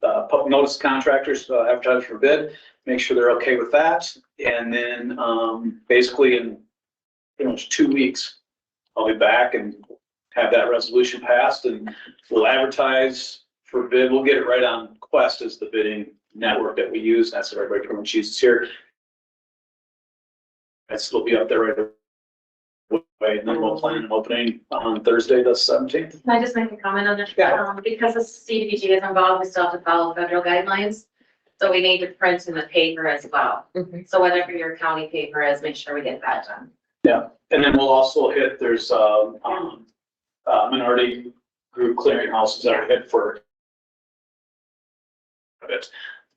public notice contractors, advertise for bid, make sure they're okay with that. And then, basically in pretty much 2 weeks, I'll be back and have that resolution passed, and we'll advertise for bid. We'll get it right on Quest as the bidding network that we use. That's what everybody pretty much uses here. It'll be up there right away, and then we'll plan an opening on Thursday, the 17th. Can I just make a comment on this? Yeah. Because the CDBG is involved, we still have to follow federal guidelines. So we need to print in the paper as well. Mhm. So whatever your county paper is, make sure we get that done. Yeah, and then we'll also hit, there's, minority group clearinghouses that are hit for it.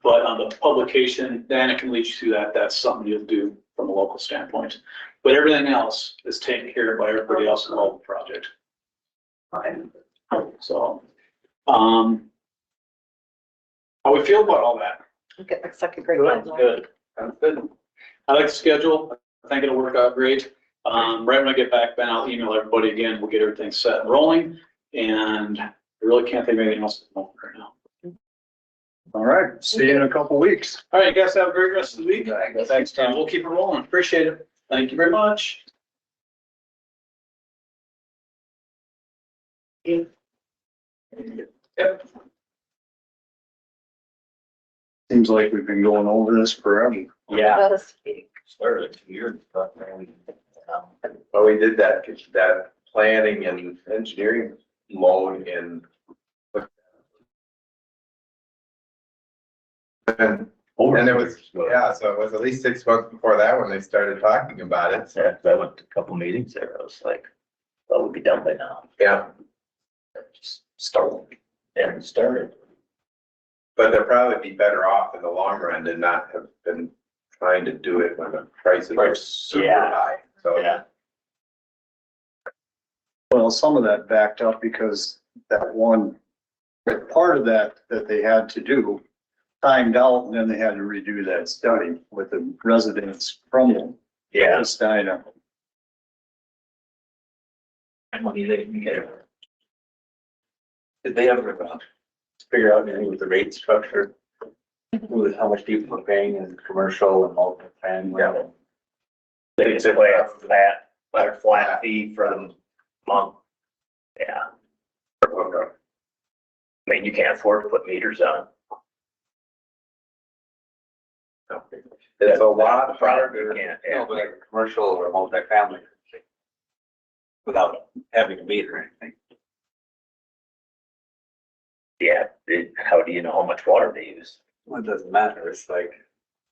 But on the publication, Dana can lead you through that. That's something you'll do from a local standpoint. But everything else is taken care of by everybody else involved in the project. So, how we feel about all that? Okay, looks like a great Good, plan. good. Sounds good. I like the schedule. I think it'll work out great. Right when I get back, Ben, I'll email everybody again. We'll get everything set and rolling. And I really can't think of anything else at the moment right now. All right, see you in a couple weeks. All right, you guys have a great rest of the week. Thanks, And Tom. we'll keep it rolling. Appreciate it. Thank you very much. Yep. Seems like we've been going over this forever. Yeah. Let us- Started 2 years ago, man. Well, we did that planning and engineering loan in. And it was, yeah, so it was at least 6 months before that when they started talking about it. Yeah, I went to a couple meetings there. I was like, well, we'll be done by now. Yeah, Just started. And started. but they'll probably be better off in the long run than not have been trying to do it when the prices are super Yeah. high. So, Yeah. Well, some of that backed up because that one, part of that they had to do timed out, and then they had to redo that study with the residents from the Yeah. Festina. Money they can get. Did they ever figure out anything with the rate structure? With how much people are paying in commercial and multifamily? Yeah. Basically a flat fee for the month. Yeah. I mean, you can't afford to put meters on. it's a lot Probably harder. can't, yeah, but like commercial or multifamily. Without having a meter or anything. Yeah, how do you know how much water they use? Well, it doesn't matter, it's like,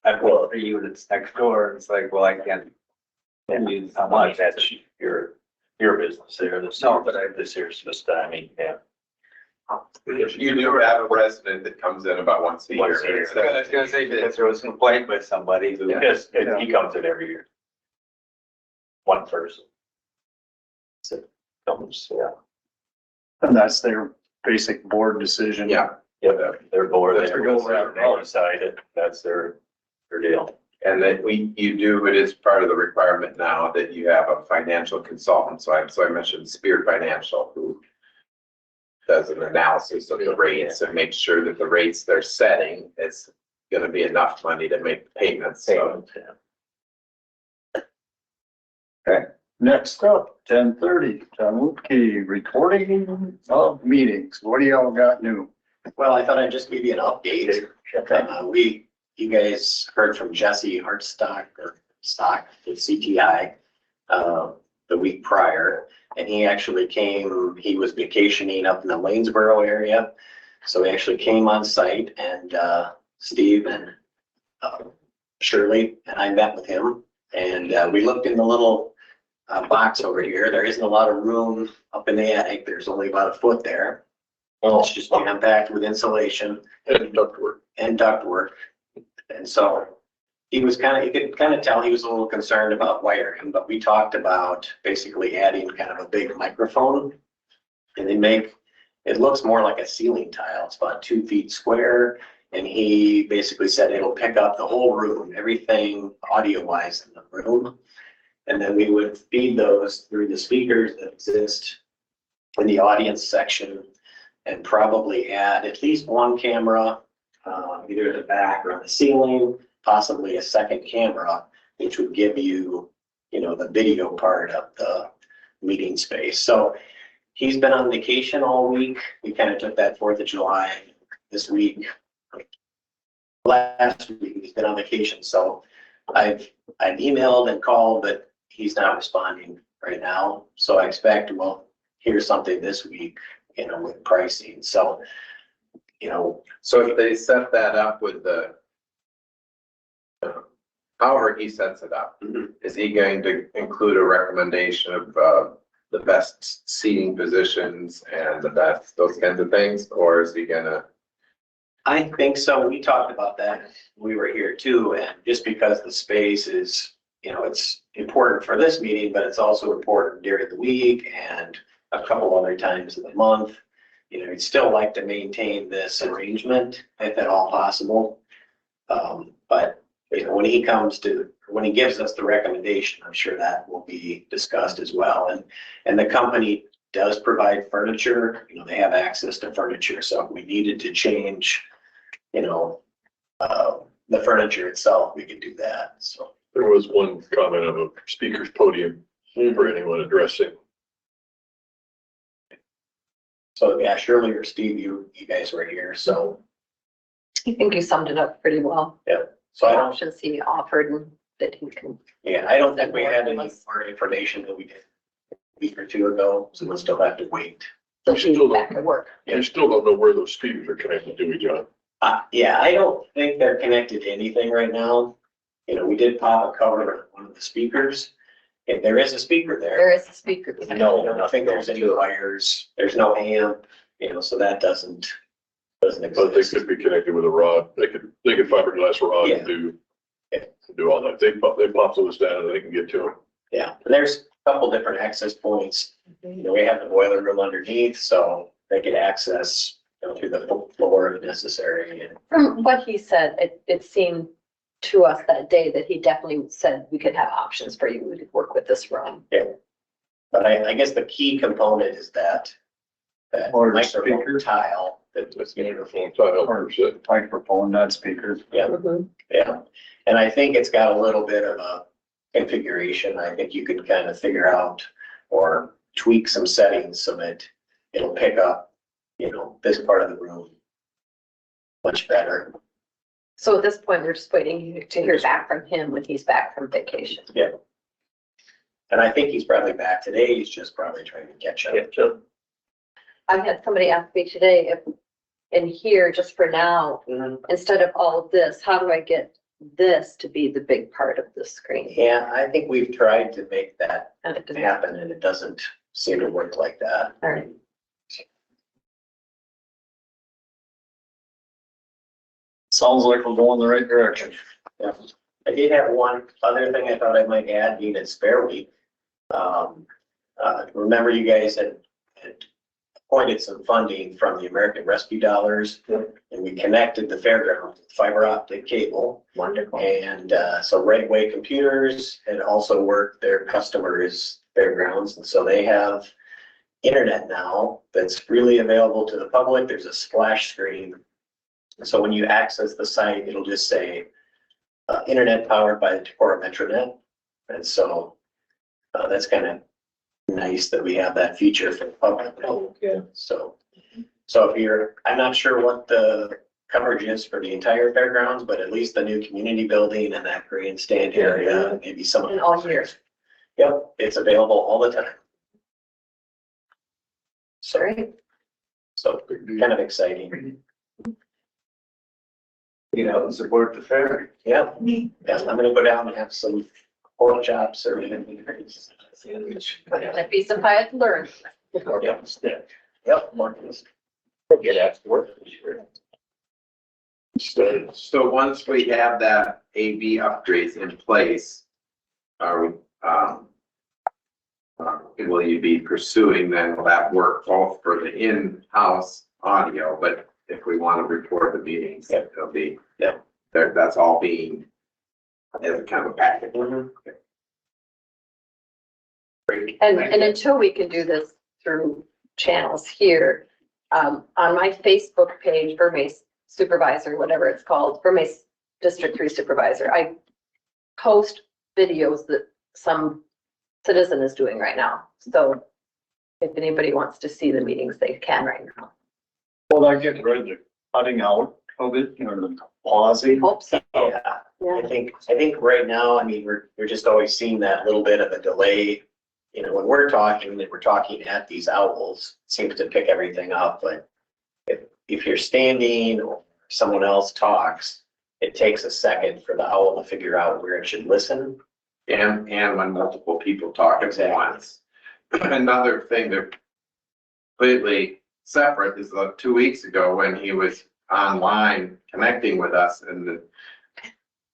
I've got 3 units next door, it's like, well, I can't. Use how much, that's your business there, that's not, but this here's just, I mean, yeah. You do have a resident that comes in about once a year. Once a year. I was gonna say, because there was a complaint by somebody who Yeah. just, he comes in every year. One person. So, comes, yeah. And that's their basic board decision. Yeah, Yep, they're bored, That's they their goal. decide it, that's their deal. and that you do, it is part of the requirement now that you have a financial consultant. So I mentioned Spear Financial, who does an analysis of the rates and makes sure that the rates they're setting, it's gonna be enough money to make payments. So Next up, 10:30, Jon Lubke, recording of meetings. What do y'all got new? Well, I thought I'd just give you an update. You guys heard from Jesse Hartstock with CTI, the week prior. And he actually came, he was vacationing up in the Lanesboro area. So he actually came on site and, Steve and, Shirley and I met with him. And, we looked in the little, box over here. There isn't a lot of room up in the attic. There's only about a foot there. It's just jam packed with insulation And ductwork. and ductwork. And so he was you could kind of tell he was a little concerned about wiring, but we talked about basically adding kind of a big microphone. And it looks more like a ceiling tile. It's about 2 feet square. And he basically said it'll pick up the whole room, everything audio wise in the room. And then we would feed those through the speakers that exist in the audience section. and probably add at least one camera, either at the back or on the ceiling, possibly a second camera, which would give you, you know, the video part of the meeting space. So he's been on vacation all week. We kind of took that 4th of July this week. Last week, he's been on vacation. So I've emailed and called, but he's not responding right now. So I expect we'll hear something this week, you know, with pricing. So, you know, So if they set that up with the, however he sets it up, is he going to include a recommendation of the best seating positions and the best, those kinds of things? Or is he gonna? I think so. We talked about that. We were here too. And just because the space is, you know, it's important for this meeting, but it's also important during the week and a couple other times of the month. You know, we'd still like to maintain this arrangement if at all possible. But, you know, when he gives us the recommendation, I'm sure that will be discussed as well. And the company does provide furniture, you know, they have access to furniture. So if we needed to change, you know, the furniture itself, we could do that. So There was one comment of a speaker's podium for anyone addressing. So yeah, Shirley or Steve, you guys were here. So, I think you summed it up pretty well. so I The don't, options he offered and that he can. yeah, I don't think we had any more information that we did a week or two ago. So we'll still have to wait. So We still she's don't- back at work. You still don't know where those speakers are connected to each other. Yeah, I don't think they're connected to anything right now. You know, we did pop a cover on one of the speakers. If there is a speaker there. There is a speaker. No, I don't think there's any wires. There's no amp, you know, so that doesn't But they exist. could be connected with a rod. They could fiberglass rod and do all that. They pop those down and they can get to them. Yeah, and there's a couple different access points. You know, we have the boiler room underneath, so they could access, you know, through the floor if necessary. And From what he said, it seemed to us that day that he definitely said we could have options for you. We could work with this room. But I guess the key component is that Or the microphone speaker. tile. That's the microphone tile per se. Microphone, not speakers. Yeah, Mhm. yeah. And I think it's got a little bit of a configuration. I think you can kind of figure out or tweak some settings so that it'll pick up, you know, this part of the room much better. So at this point, we're just waiting to hear back from him when he's back from vacation. And I think he's probably back today. He's just probably trying to catch up. I had somebody ask me today if, in here, just for now, instead of all of this, how do I get this to be the big part of the screen? Yeah, I think we've tried to make that And it didn't happen and it doesn't seem to work like that. All right. Sounds like we're going the right direction. Yeah. I did have one other thing I thought I might add, being it's Fair Week. Remember you guys had appointed some funding from the American Rescue Dollars. And we connected the fairground with fiber optic cable. Wonderful. And so Right Away Computers had also worked their customers' fairgrounds. And so they have internet now that's freely available to the public. There's a splash screen. So when you access the site, it'll just say internet powered by the Tacora Metronet. And so that's kind of nice that we have that feature for the public. Yeah. So if you're, I'm not sure what the coverage is for the entire fairgrounds, but at least the new community building and that grandstand area, maybe some of And all year. Yep, it's available all the time. Sorry. So kind of exciting. You know, support the fair. Yeah, yeah, I'm gonna go down and have some pork chops or anything. That piece of pie to learn. Yep, Marcus. Get after work. So once we have that AV upgrades in place, are we, will you be pursuing then, will that work both for the in-house audio, but if we want to record the meetings, it'll be, that's all being as a kind of a package. And until we can do this through channels here, on my Facebook page for my supervisor, whatever it's called, for my District 3 supervisor, I post videos that some citizen is doing right now. So if anybody wants to see the meetings, they can right now. Well, I get rid of the cutting out of it, or the pausing. Hope so. Yeah, Yeah. I think right now, I mean, we're just always seeing that little bit of a delay. You know, when we're talking at these owls, it seems to pick everything up, but if you're standing or someone else talks, it takes a second for the owl to figure out where it should listen. And when multiple people talk at once. Another thing that completely separate is 2 weeks ago when he was online connecting with us, and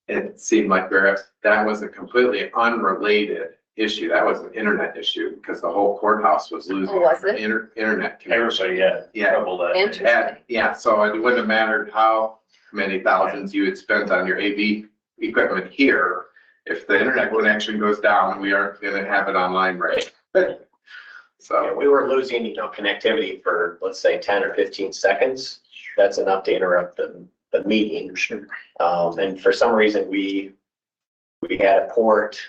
it seemed like that was a completely unrelated issue. That was an internet issue because the whole courthouse was losing Oh, was it? internet connection. Everybody had Yeah. trouble that. Interesting. Yeah, so it wouldn't have mattered how many thousands you had spent on your AV equipment here. If the internet connection goes down, we aren't gonna have it online, right? So, We were losing, connectivity for, let's say, 10 or 15 seconds. That's enough to interrupt the meeting. And for some reason, we had a port.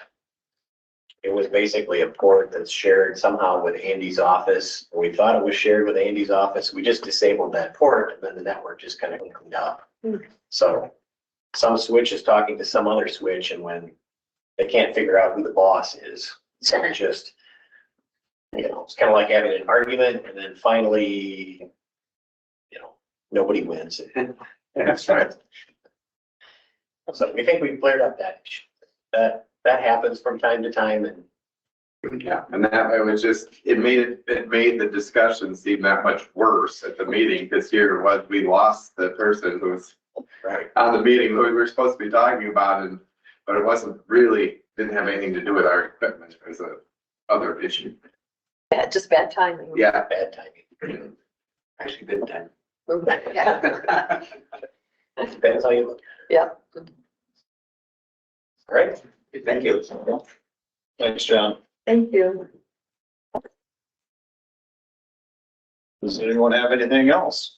It was basically a port that's shared somehow with Andy's office. We thought it was shared with Andy's office. We just disabled that port, and then the network just kind of cleaned up. So some switch is talking to some other switch, and when they can't figure out who the boss is, so it just, it's kind of like having an argument, and then finally, nobody wins. That's right. So we think we've cleared up that issue. That happens from time to time, and yeah, and that, it made the discussion seem that much worse at the meeting, because here was, we lost the person who was right. on the meeting who we were supposed to be talking about, but it wasn't really, didn't have anything to do with our equipment. It was a other issue. Yeah, just bad timing. Yeah. Bad timing. Actually, good time. Yeah. Depends how you look. Yeah. All right. Thank you. Thanks, John. Thank you. Does anyone have anything else?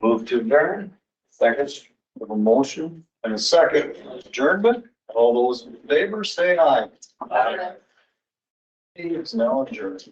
Move to adjourn. Second. We have a motion and a second adjournment. All those in favor, say aye. Aye. It's now adjourned.